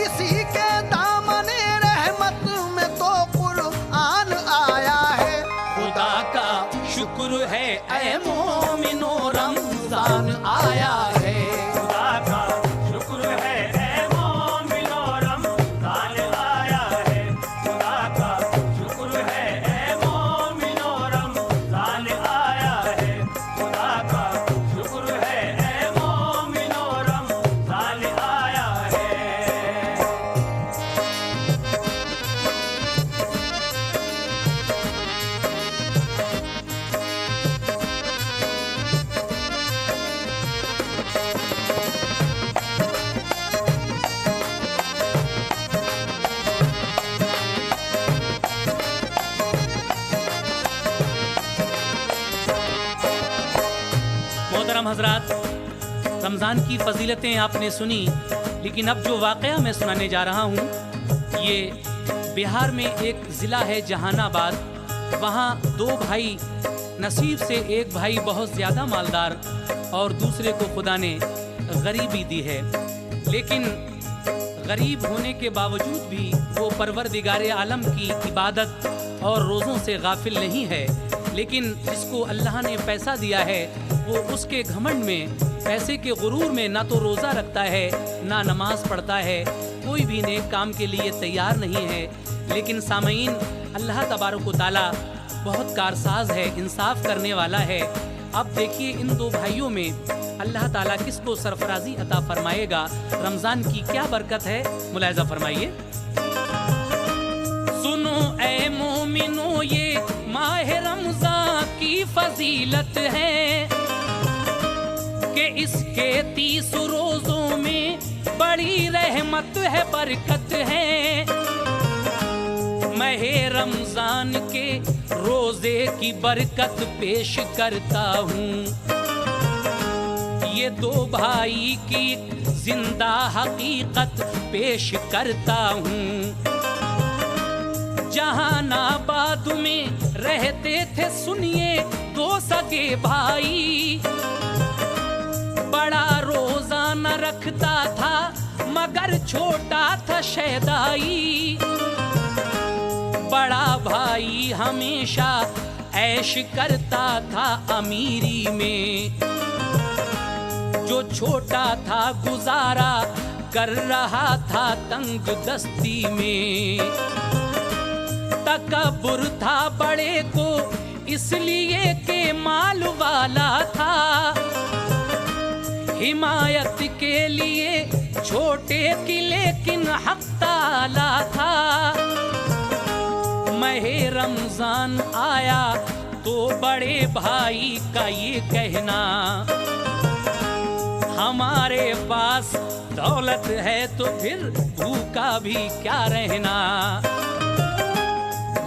इसी के दामने रहमत में तो कुरान आया है। खुदा का शुक्र है ऐ मोमिनो रमजान आया है। खुदा का शुक्र है ऐ मोमिनो रमजान आया है। खुदा का शुक्र है ऐ मोमिनो रमजान आया है। खुदा का शुक्र है ऐ मोमिनो रमजान आया है। मोहतरम हजरात, रमज़ान की फजीलतें आपने सुनी, लेकिन अब जो वाक़या मैं सुनाने जा रहा हूँ ये बिहार में एक ज़िला है जहानाबाद। वहाँ दो भाई, नसीब से एक भाई बहुत ज़्यादा मालदार और दूसरे को खुदा ने गरीबी दी है, लेकिन गरीब होने के बावजूद भी वो परवरदिगार आलम की इबादत और रोज़ों से गाफिल नहीं है। लेकिन जिसको अल्लाह ने पैसा दिया है वो उसके घमंड में, पैसे के गुरूर में ना तो रोज़ा रखता है ना नमाज पढ़ता है, कोई भी नेक काम के लिए तैयार नहीं है। लेकिन सामईन, अल्लाह तबारक व तआला बहुत कारसाज है, इंसाफ करने वाला है। अब देखिए इन दो भाइयों में अल्लाह ताला किसको सरफराजी अता फरमाएगा। रमज़ान की क्या बरकत है, मुलाहिज़ा फरमाइए। सुनो ऐ मोमिनो ये माह रमज़ान की फजीलत है कि इसके 30 रोज़ों में बड़ी रहमत है, बरकत है। मैं रमज़ान के रोज़े की बरकत पेश करता हूँ। ये दो भाई की जिंदा हकीकत पेश करता हूँ। जहानाबाद में रहते थे सुनिए दो सगे भाई, बड़ा रोजा न रखता था मगर छोटा था शैदाई। बड़ा भाई हमेशा ऐश करता था अमीरी में, जो छोटा था गुजारा कर रहा था तंग दस्ती में। तकब्बुर था बड़े को इसलिए के माल वाला था, हिमायत के लिए छोटे की लेकिन हक ताला था। महे रमजान आया तो बड़े भाई का ये कहना, हमारे पास दौलत है तो फिर भूखा भी क्या रहना।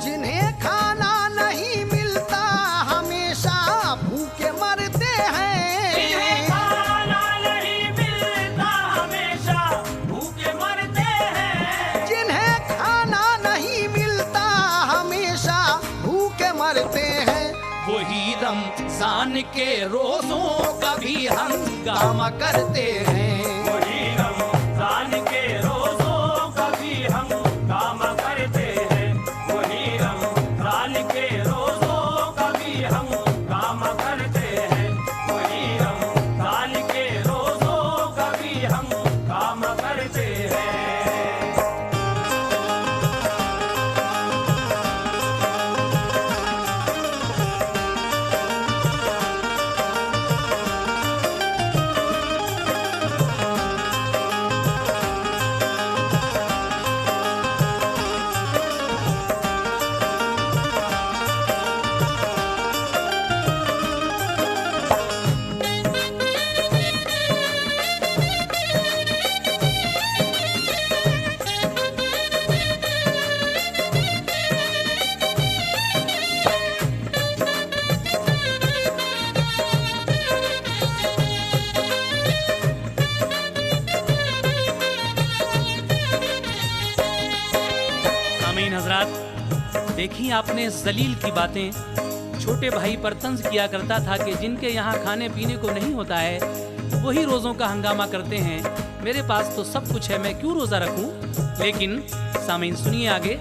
जिन्हें खाना नहीं मिलता हमेशा भूखे मरते हैं। जिन्हें खाना नहीं मिलता हमेशा भूखे मरते हैं। जिन्हें खाना नहीं मिलता हमेशा भूखे मरते हैं। वही रमजान के रोजों का भी हंगामा करते हैं। वही रमजान के रोज़ों का भी हम काम करते हैं। वही रमजान के रोज़ों का भी हम काम करते हैं। वही रमजान के रोज़ों का भी हम काम करते हैं। देखी आपने इस जलील की बातें। छोटे भाई पर तंज किया करता था कि जिनके यहाँ खाने पीने को नहीं होता है वही रोज़ों का हंगामा करते हैं, मेरे पास तो सब कुछ है, मैं क्यों रोज़ा रखूं। लेकिन सामीन सुनिए आगे।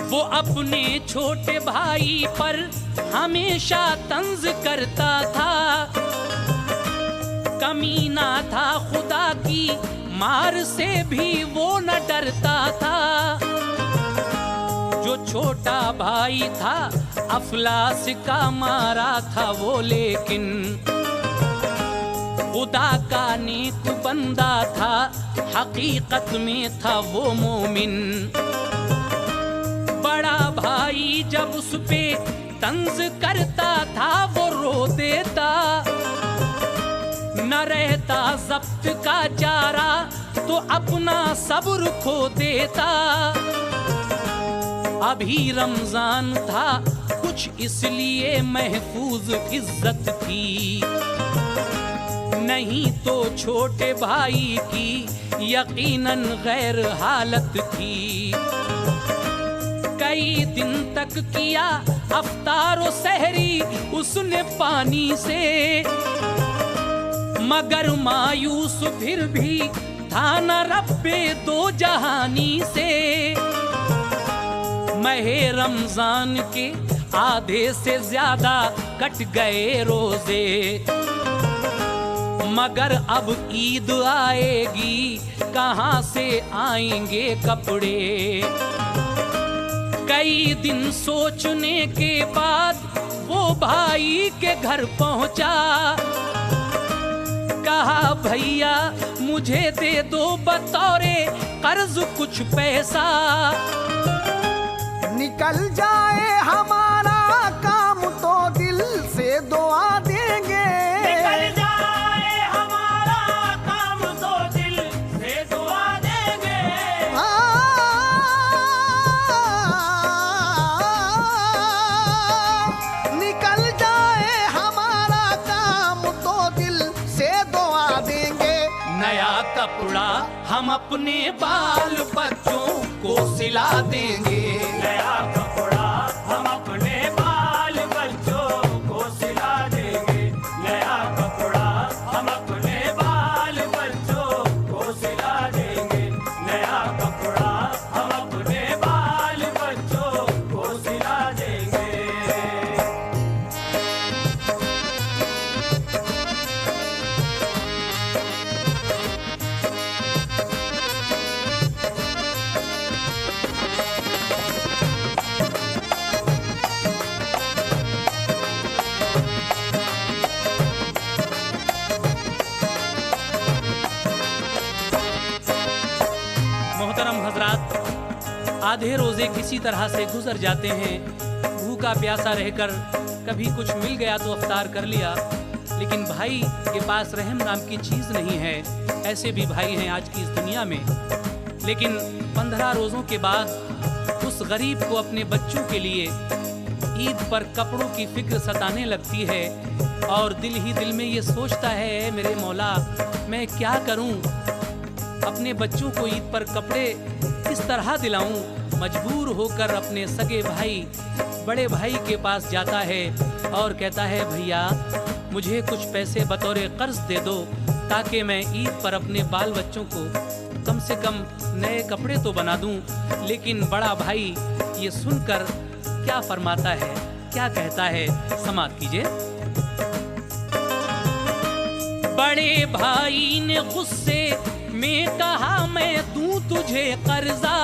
वो अपने छोटे भाई पर हमेशा तंज करता था, कमीना था, खुदा की मार से भी वो न डरता था। जो छोटा भाई था अफलास का मारा था वो, लेकिन खुदा का नेक बंदा था, हकीकत में था वो मोमिन। बड़ा भाई जब उस पे तंज करता था वो रो देता, न रहता जब्त का चारा तो अपना सब्र खो देता। अभी रमजान था कुछ इसलिए महफूज इज्जत थी, नहीं तो छोटे भाई की यकीनन गैर हालत थी। कई दिन तक किया अफ्तार व सहरी उसने पानी से, मगर मायूस फिर भी था न रब्बे दो जहानी से। महे रमजान के आधे से ज्यादा कट गए रोजे, मगर अब ईद आएगी कहाँ से आएंगे कपड़े। कई दिन सोचने के बाद वो भाई के घर पहुंचा, कहा भैया मुझे दे दो बतौरे कर्ज कुछ पैसा। निकल जाए हमारा काम तो दिल से दुआ देंगे, निकल जाए हमारा काम तो दिल से दुआ देंगे। निकल जाए हमारा काम तो दिल से दुआ देंगे। नया कपड़ा हम अपने बाल बच्चों को सिला देंगे, नया कपड़ा हम अपने बाल बच्चों को सिला देंगे, नया कपड़ा हम अपने बाल बच्चों को सिला देंगे, नया कपड़ा हम अपने बाल बच्चों को सिला देंगे। मोहतरम हजरात, आधे रोजे किसी तरह से गुजर जाते हैं। भूखा प्यासा रहकर कभी कुछ मिल गया तो अफ्तार कर लिया, लेकिन भाई के पास रहम नाम की चीज़ नहीं है। ऐसे भी भाई हैं आज की इस दुनिया में। लेकिन 15 रोज़ों के बाद उस गरीब को अपने बच्चों के लिए ईद पर कपड़ों की फिक्र सताने लगती है और दिल ही दिल में ये सोचता है, मेरे मौला मैं क्या करूं, अपने बच्चों को ईद पर कपड़े किस तरह दिलाऊं। मजबूर होकर अपने सगे भाई बड़े भाई के पास जाता है और कहता है भैया मुझे कुछ पैसे बतौरे कर्ज दे दो ताकि मैं ईद पर अपने बाल बच्चों को कम से कम नए कपड़े तो बना दूं। लेकिन बड़ा भाई ये सुनकर क्या फरमाता है, क्या कहता है, समाअत कीजिए। बड़े भाई ने गुस्से में कहा मैं दूं तुझे कर्जा,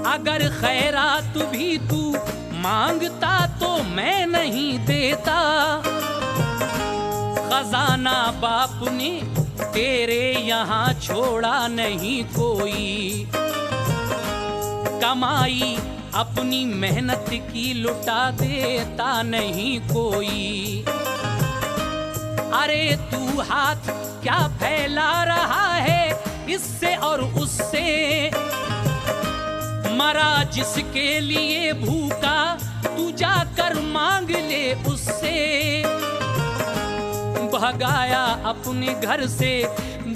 अगर खैरात भी तू मांगता तो मैं नहीं देता। खजाना बाप ने तेरे यहाँ छोड़ा नहीं कोई, कमाई अपनी मेहनत की लुटा देता नहीं कोई। अरे तू हाथ क्या फैला रहा है इससे और उससे, मरा जिसके लिए भूखा तू जाकर मांग ले उससे। भगाया अपने घर से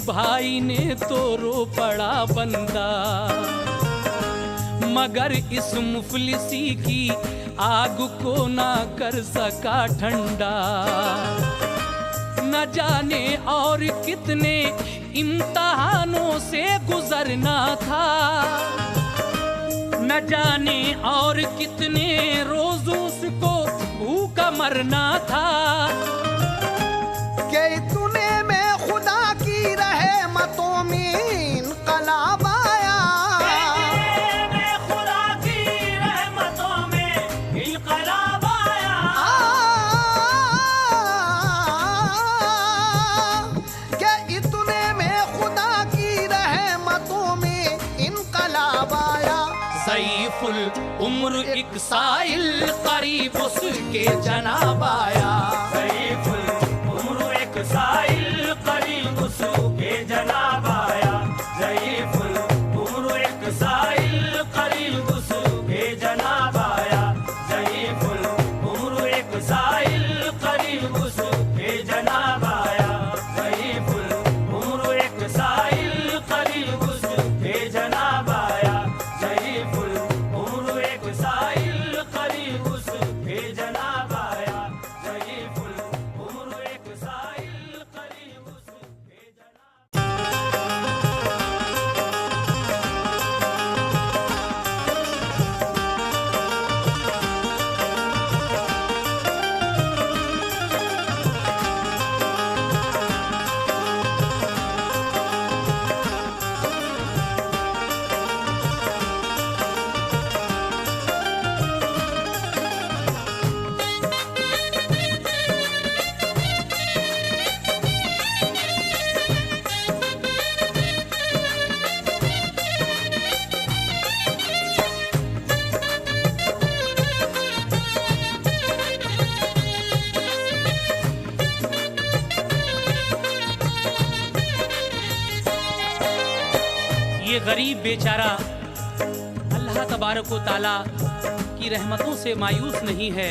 भाई ने तो रो पड़ा बंदा, मगर इस मुफलिसी की आग को ना कर सका ठंडा। न जाने और कितने इम्तहानों से गुजरना था, न जाने और कितने रोजों को भूखा मरना था। के तूने में खुदा की रहमतों में इनकलाब आया, में खुदा की रहमतों में इनकलाब आया। के इतने में खुदा की रहमतों में इनकलाब आया। ज़ईफुल उम्र एक साइल करीब उसके जनाब आया। ज़ईफुल उम्र एक साइल करीब उसके जनाब आया। ज़ईफुल उम्र एक साइल करीब उसके जनाब आया। ज़ईफुल उम्र एक साइल करीब उसके जनाब आया। ज़ईफुल उम्र एक साइल करीब उसके जनाब आया। ज़ईफुल उम्र एक साइल करीब उसके जनाब आया। ज़ईफुल उम्र एक साइल करीब उसके जनाब। ये गरीब बेचारा अल्लाह तबारक व तआला की रहमतों से मायूस नहीं है,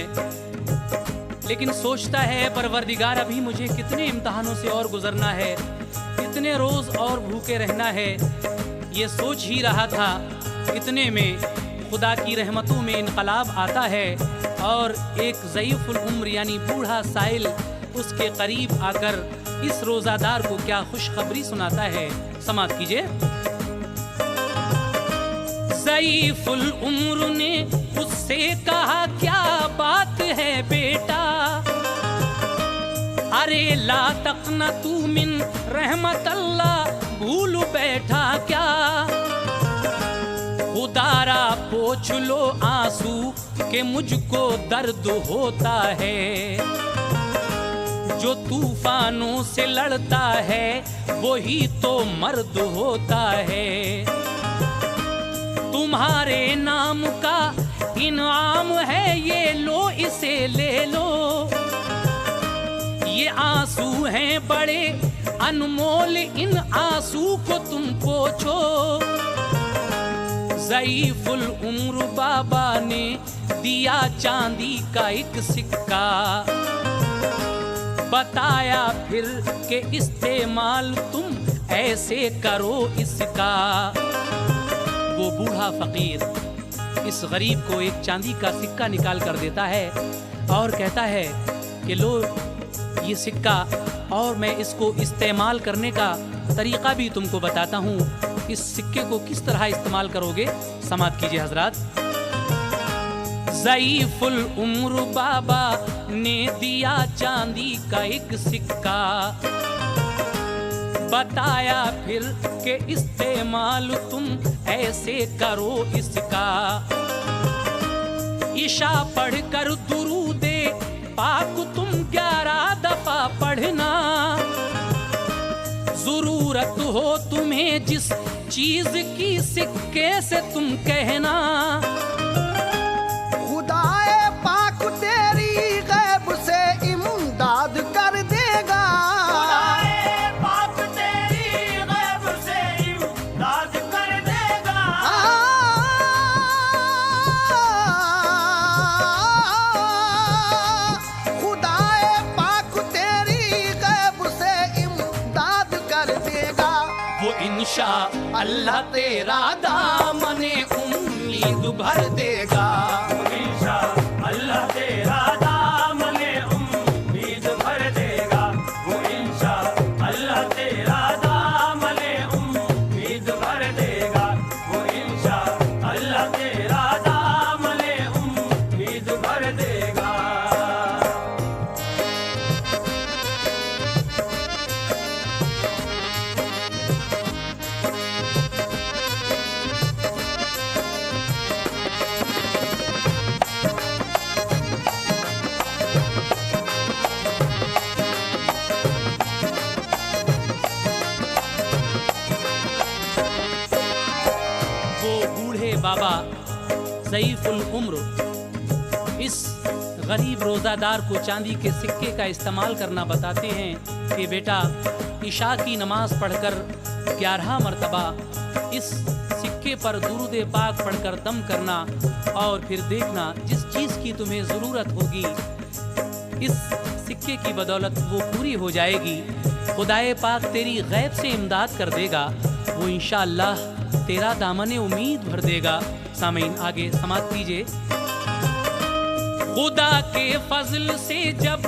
लेकिन सोचता है परवरदिगार अभी मुझे कितने इम्तहानों से और गुजरना है, कितने रोज और भूखे रहना है। ये सोच ही रहा था, इतने में खुदा की रहमतों में इनकलाब आता है और एक ज़ईफुल उम्र यानी बूढ़ा साइल उसके करीब आकर इस रोज़ादार को क्या खुशखबरी सुनाता है। समाअत कीजिए। ज़ईफुल उम्र ने उससे कहा क्या बात है बेटा, अरे ला तक़नतू मिन रहमतल्लाह, भूल बैठा क्या। खुदारा पोंछ लो आंसू के मुझको दर्द होता है, जो तूफानों से लड़ता है वही तो मर्द होता है। तुम्हारे नाम का इनाम है ये लो इसे ले लो, ये आंसू हैं बड़े अनमोल, इन आंसू को तुम पोंछो। ज़ईफुल उम्र बाबा ने दिया चांदी का एक सिक्का, बताया फिर के इस्तेमाल तुम ऐसे करो इसका। वो बूढ़ा फकीर इस गरीब को एक चांदी का सिक्का निकाल कर देता है और कहता है कि लो ये सिक्का, और मैं इसको इस्तेमाल करने का तरीका भी तुमको बताता हूँ। इस सिक्के को किस तरह इस्तेमाल करोगे, समाअत कीजिए हजरात। ज़ईफुल उम्र बाबा ने दिया चांदी का एक सिक्का, बताया फिर के इस्तेमाल तुम ऐसे करो इसका। ईशा पढ़कर दुरूदे पाक तुम 11 दफा पढ़ना, जरूरत हो तुम्हें जिस चीज की सिक्के से तुम कहना। खुदाए पाक तेरी गैब से इमदाद कर देगा, खुदाए पाक तेरी गैब से इमदाद कर देगा। खुदाए पाक तेरी गैब से इमदाद कर देगा। वो इंशा अल्लाह तेरा दामने उम्मीद उम्मीद भर देगा। इंशाअल्लाह तेरा दामने उम्मीद भर देगा, वो इंशाअल्लाह तेरा दामने उम्मीद भर देगा, वो इंशाअल्लाह तेरा दामने उम्मीद भर देगा। वो बूढ़े बाबा ज़ईफ़ुल उम्र इस गरीब रोज़ादार को चांदी के सिक्के का इस्तेमाल करना बताते हैं कि बेटा, इशा की नमाज पढ़कर 11 मरतबा इस सिक्के पर दुरूद पाक पढ़कर दम करना और फिर देखना जिस चीज़ की तुम्हें ज़रूरत होगी इस सिक्के की बदौलत वो पूरी हो जाएगी। खुदाए पाक तेरी गैब से इमदाद कर देगा, वो इंशाअल्लाह तेरा दामने उम्मीद भर देगा। सामीन आगे समाप्त कीजिए। खुदा के फजल से जब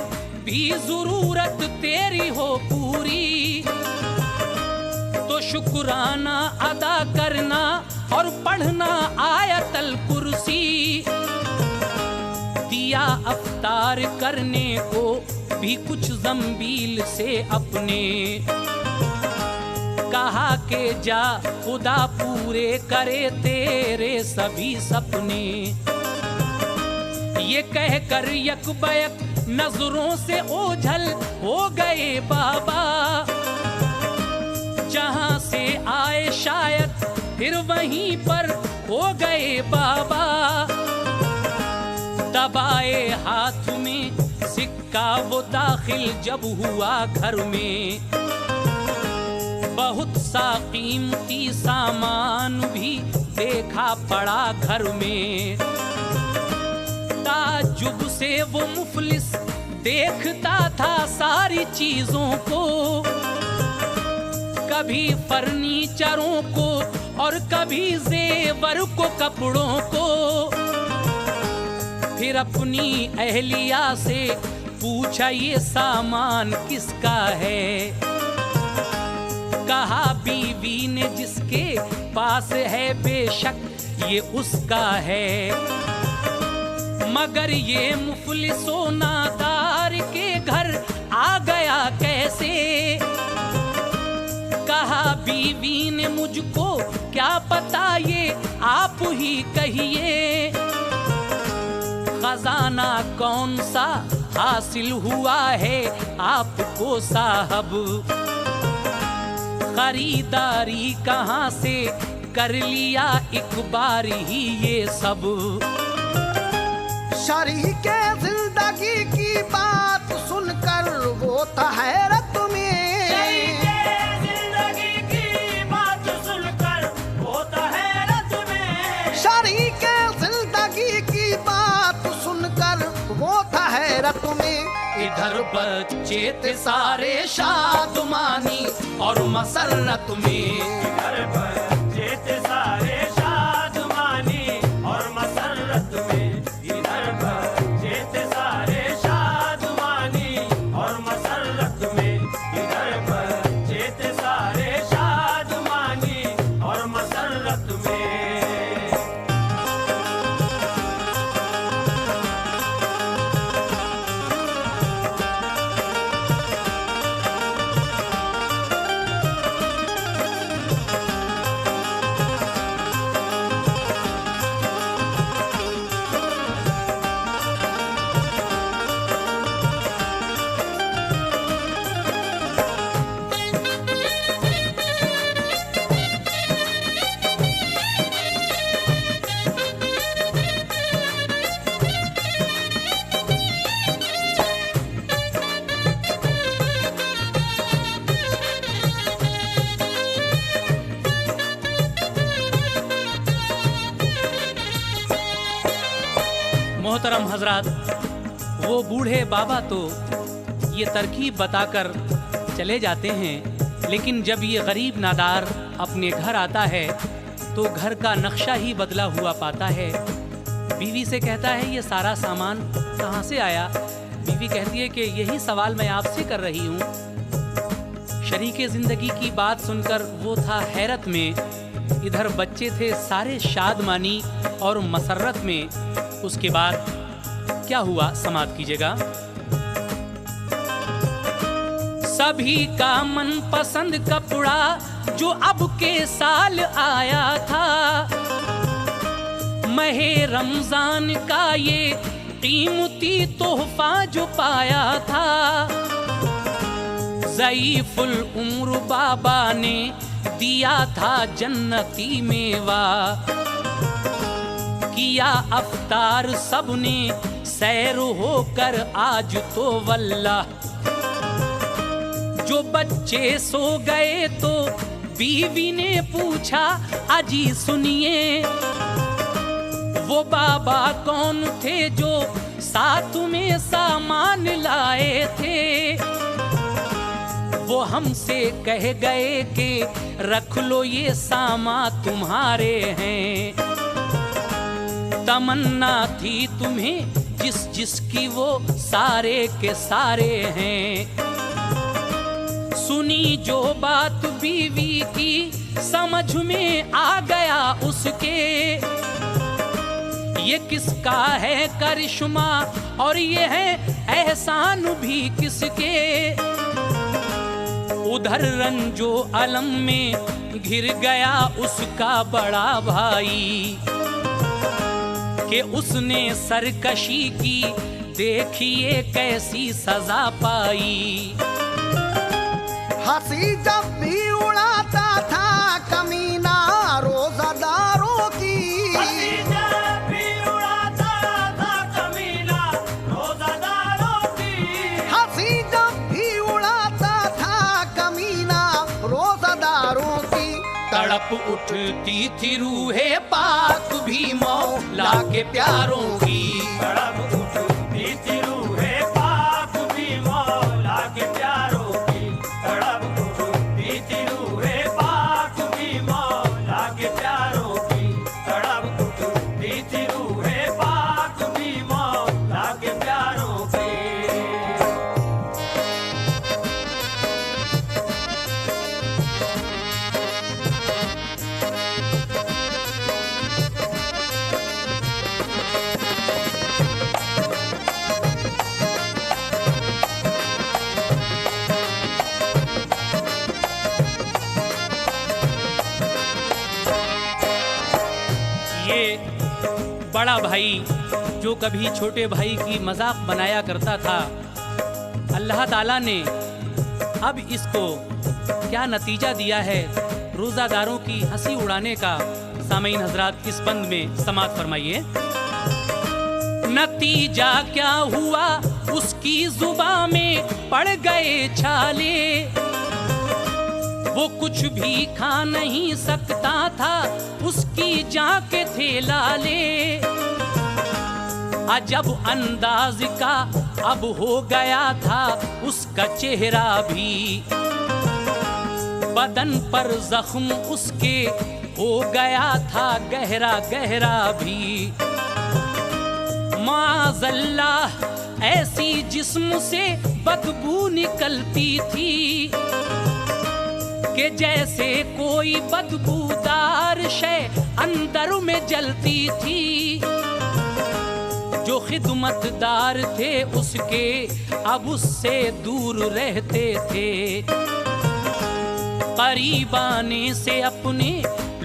भी जरूरत तेरी हो पूरी, तो शुक्राना अदा करना और पढ़ना आयतल कुर्सी। दिया अफ्तार करने को भी कुछ ज़ंबील से अपने, कहा के जा खुदा पूरे करे तेरे सभी सपने। ये कह कर यकबयक नजरों से ओझल हो गए बाबा, जहां से आए शायद फिर वहीं पर हो गए बाबा। दबाए हाथ में सिक्का वो दाखिल जब हुआ घर में, बहुत सा कीमती सामान भी देखा पड़ा घर में। ताज्जुब से वो मुफलिस देखता था सारी चीजों को, कभी फर्नीचरों को और कभी जेवर को, कपड़ों को। फिर अपनी अहलिया से पूछा ये सामान किसका है, कहा बीवी ने जिसके पास है बेशक ये उसका है। मगर ये मुफलिसो नादार के घर आ गया कैसे, कहा बीवी ने मुझको क्या पता ये आप ही कहिए। खजाना कौन सा हासिल हुआ है आपको साहब, खरीदारी कहाँ से कर लिया एक बार ही ये सब। शरीके जिंदगी की बात सुनकर वो था हैरत में, जिंदगी की बात सुनकर वो था हैरत में। शरीके जिंदगी की बात सुनकर वो था हैरत में। इधर बच्चे थे सारे शादमानी और मसरत में, घर पर जेते सारे शादमानी और मसरत में। इधर पर जेते सारे शादमानी और मसरत में। इधर पर जेते सारे शादमानी और मसरत में। मोहतरम हजरात, वो बूढ़े बाबा तो ये तरकीब बताकर चले जाते हैं, लेकिन जब ये गरीब नादार अपने घर आता है तो घर का नक्शा ही बदला हुआ पाता है। बीवी से कहता है, ये सारा सामान कहाँ से आया? बीवी कहती है कि यही सवाल मैं आपसे कर रही हूँ। शरीके जिंदगी की बात सुनकर वो था हैरत में, इधर बच्चे थे सारे शादमानी और मसरत में। उसके बाद क्या हुआ समाप्त कीजिएगा। सभी का मनपसंद कपड़ा जो अब के साल आया था, महे रमजान का ये कीमती तोहफा जो पाया था, ज़ईफुल उम्र बाबा ने दिया था जन्नती मेवा, किया अफ्तार सबने सैर होकर आज तो वल्लाह। जो बच्चे सो गए तो बीवी ने पूछा, अजी सुनिए वो बाबा कौन थे जो साथ में सामान लाए थे? वो हमसे कह गए कि रख लो ये सामान तुम्हारे हैं। तमन्ना थी तुम्हें जिस जिसकी वो सारे के सारे हैं। सुनी जो बात बीवी की समझ में आ गया उसके, ये किसका है करिश्मा और ये है एहसान भी किसके? उधर रंजो अलम में घिर गया उसका बड़ा भाई, कि उसने सरकशी की देखिए कैसी सजा पाई। हंसी जब भी उड़ाता था कमीना रोजादारों की, हंसी जब भी उड़ाता था कमीना रोजादारों की, हंसी जब भी उड़ाता था कमीना रोजादारों की। तड़प उठती थी रूहे पाक भी मौला के प्यारों की। तड़प उठती थी रूहे पाक भी मौला के प्यारों की, तड़प उठती थी रूहे पाक भी मौला के प्यारों की, तड़प उठती थी रूहे पाक भी मौला के प्यारों की। ये बड़ा भाई जो कभी छोटे भाई की मजाक बनाया करता था, अल्लाह ताला ने अब इसको क्या नतीजा दिया है रोजादारों की हंसी उड़ाने का। सामीन हजरात इस बंद में समाप्त फरमाइए। नतीजा क्या हुआ उसकी जुबान में पड़ गए छाले, वो कुछ भी खा नहीं सकता था उसकी जाके थे लाले। अजब अंदाज का अब हो गया था उसका चेहरा भी, बदन पर जख्म उसके हो गया था गहरा गहरा भी। माज़अल्लाह ऐसी जिस्म से बदबू निकलती थी कि जैसे कोई बदबूदार शय अंदर में जलती थी। जो खिदमतदार थे उसके अब उससे दूर रहते थे, करीब आने से अपने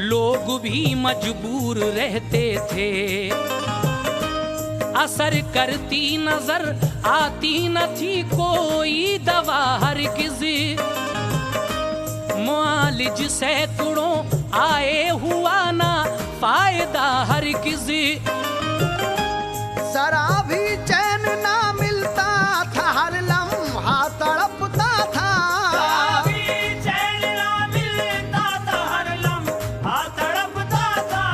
लोग भी मजबूर रहते थे। असर करती नजर आती न थी कोई दवा हरगिज़, मुआलिज सैकड़ों आए हुआ ना फायदा हरगिज़। जरा भी चैन ना मिलता था हर लम्हा तड़पता था। कभी चैन ना मिलता था हर लम्हा तड़पता था।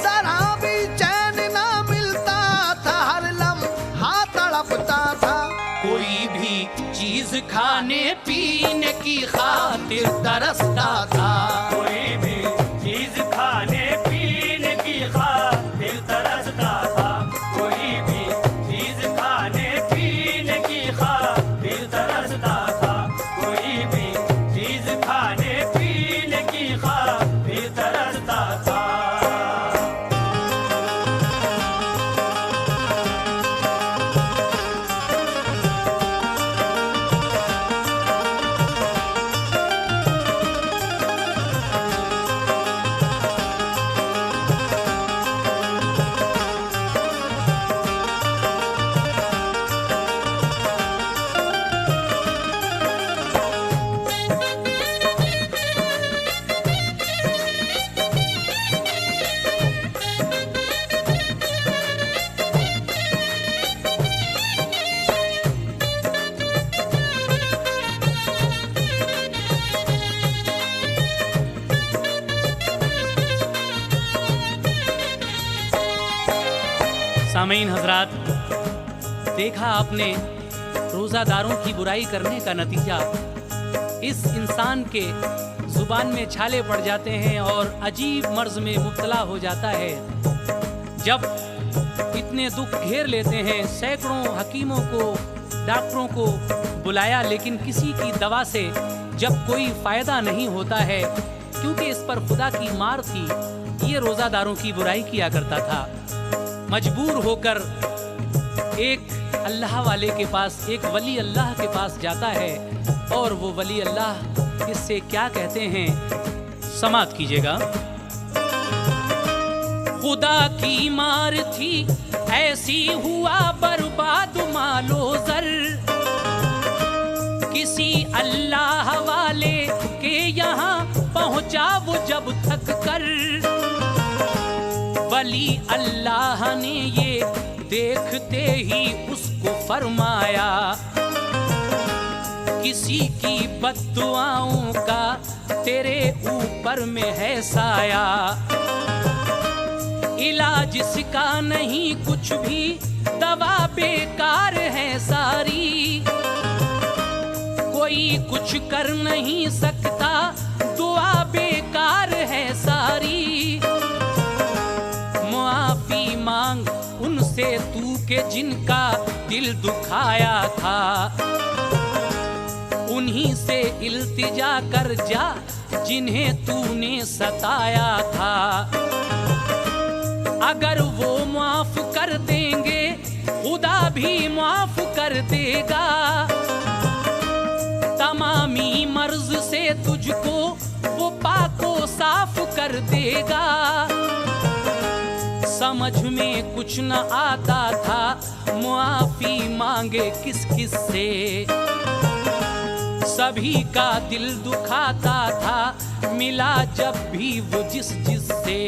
जरा भी चैन ना मिलता था हर लम्हा तड़पता चीज खाने पीने की खातिर तरसता था। कोई भी चीज खाने पीने की खातिर तरसता था। कोई भी चीज खाने पीने की खातिर तरसता था। कोई भी चीज खाने पीने की खातिर तरसता था। सामीन हजरात, देखा आपने रोज़ादारों की बुराई करने का नतीजा। इस इंसान के जुबान में छाले पड़ जाते हैं और अजीब मर्ज में मुब्तला हो जाता है। जब इतने दुख घेर लेते हैं, सैकड़ों हकीमों को, डॉक्टरों को बुलाया, लेकिन किसी की दवा से जब कोई फायदा नहीं होता है, क्योंकि इस पर खुदा की मार थी, ये रोज़ादारों की बुराई किया करता था। मजबूर होकर एक अल्लाह वाले के पास, एक वली अल्लाह के पास जाता है और वो वली अल्लाह इससे क्या कहते हैं, समात कीजिएगा। खुदा की मार थी ऐसी हुआ बर्बाद मालो जर, किसी अल्लाह वाले के यहाँ पहुँचा वो जब थक कर। वली अल्लाह ने ये देखते ही उसको फरमाया, किसी की बद्दुआओं का तेरे ऊपर में है साया। इलाज इसका नहीं कुछ भी, दवा बेकार है सारी। कोई कुछ कर नहीं सकता, दुआ बेकार है सारी। माफी मांग उनसे तू के जिनका दिल दुखाया था, उन्हीं से इल्तिजा कर जा जिन्हें तूने सताया था। अगर वो माफ कर देंगे खुदा भी माफ कर देगा। तमामी मर्ज से तुझको वो पाको साफ कर देगा। समझ में कुछ न आता था, मुआफी मांगे किस किस से। सभी का दिल दुखाता था, मिला जब भी वो जिस जिस से।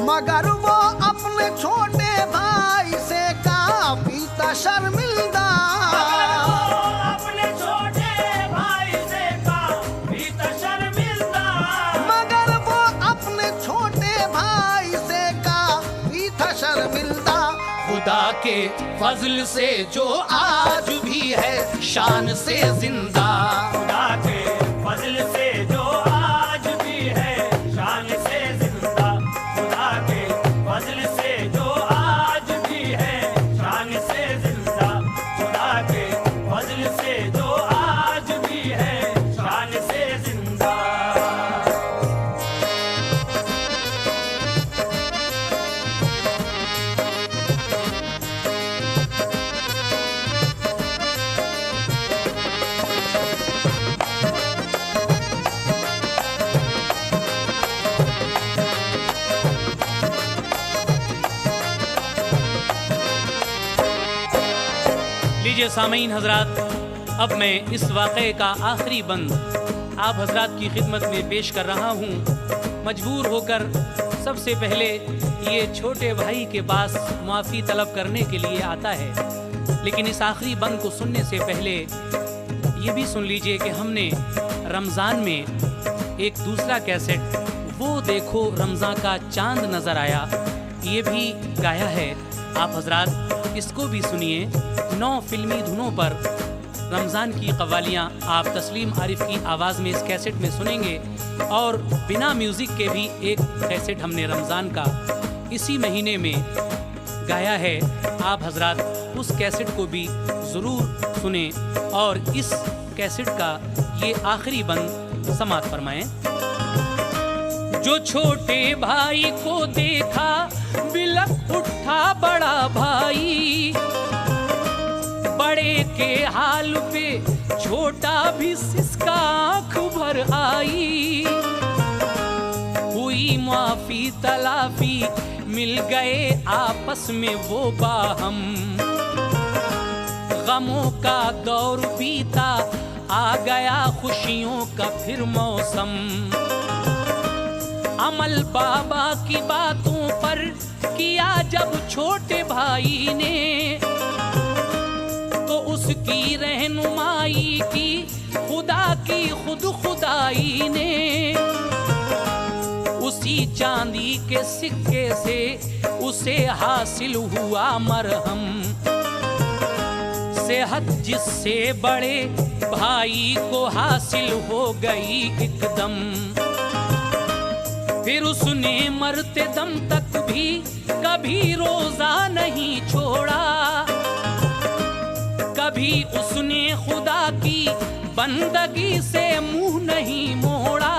मगर वो अपने छोटे भाई से काफी था शर्मिंदा। अपने छोटे भाई से काफी था शर्मिंदा। मगर वो अपने छोटे भाई से काफी था शर्मिंदा। खुदा के फजल से जो आज भी है शान से जिंदा। खुदा के फजल से जो आज भी है शान से जिंदा। खुदा के फजल से जो आज भी है शान से जिंदा। खुदा के फजल से जो आज भी है शान से जिंदा। लीजिए सामीन हजरात, अब मैं इस वाक़े का आखिरी बंद आप हजरात की खिदमत में पेश कर रहा हूँ। मजबूर होकर सबसे पहले ये छोटे भाई के पास माफ़ी तलब करने के लिए आता है। लेकिन इस आखिरी बंद को सुनने से पहले ये भी सुन लीजिए कि हमने रमज़ान में एक दूसरा कैसेट, वो देखो रमज़ान का चांद नज़र आया, ये भी गाया है। आप हजरात इसको भी सुनिए। 9 फिल्मी धुनों पर रमज़ान की कव्वालियाँ आप तस्लीम आरिफ की आवाज़ में इस कैसेट में सुनेंगे। और बिना म्यूज़िक के भी एक कैसेट हमने रमज़ान का इसी महीने में गाया है। आप हजरात उस कैसेट को भी ज़रूर सुने और इस कैसेट का ये आखिरी बंद समात फरमाएं। जो छोटे भाई को देखा बिलख उठा बड़ा भाई, बड़े के हाल पे छोटा भी सिसका आँख भर आई। हुई माफी तलाफी मिल गए आपस में वो बाहम, गमों का दौर बीता आ गया खुशियों का फिर मौसम। अमल बाबा की बातों पर किया जब छोटे भाई ने, तो उसकी रहनुमाई की खुदा की खुद खुदाई ने। उसी चांदी के सिक्के से उसे हासिल हुआ मरहम, सेहत जिससे बड़े भाई को हासिल हो गई एकदम। फिर उसने मरते दम तक भी कभी रोजा नहीं छोड़ा, कभी उसने खुदा की बंदगी से मुंह नहीं मोड़ा।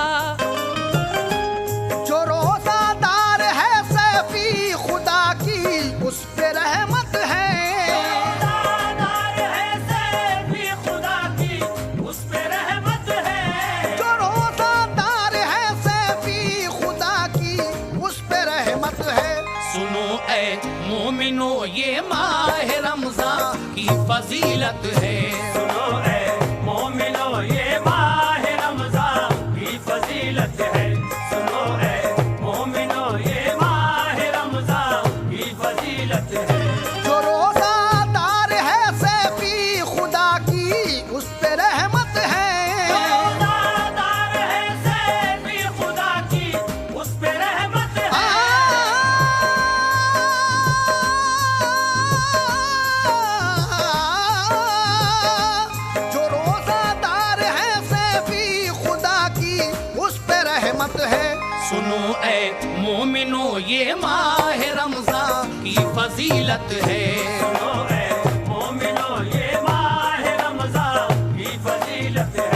जो रोजादार है सैफी खुदा की उस पे रहमत है। रोज़ादार है सैफी खुदा की उस पे रहमत है। जो रोजादार है सैफी खुदा की उस पे रहमत है। सुनो ऐ मोमिनो ये माह रमजान की फजीलत है। सुनो ऐ मोमिनो ये माह रमज़ान की फजीलत है। सुनो ऐ मोमिनो ये माह रमज़ान की फजीलत है। जो रोजादार है सैफी खुदा की उस पे रहमत है। रोज़ादार है सैफी खुदा की उस पे रहमत है। जो रोजादार है सैफी खुदा की उस पे रहमत है। सुनो ऐ मोमिनो ये माह रमजान की फजीलत है। सुनो ऐ मोमिनो ये माह रमज़ान की फजीलत है।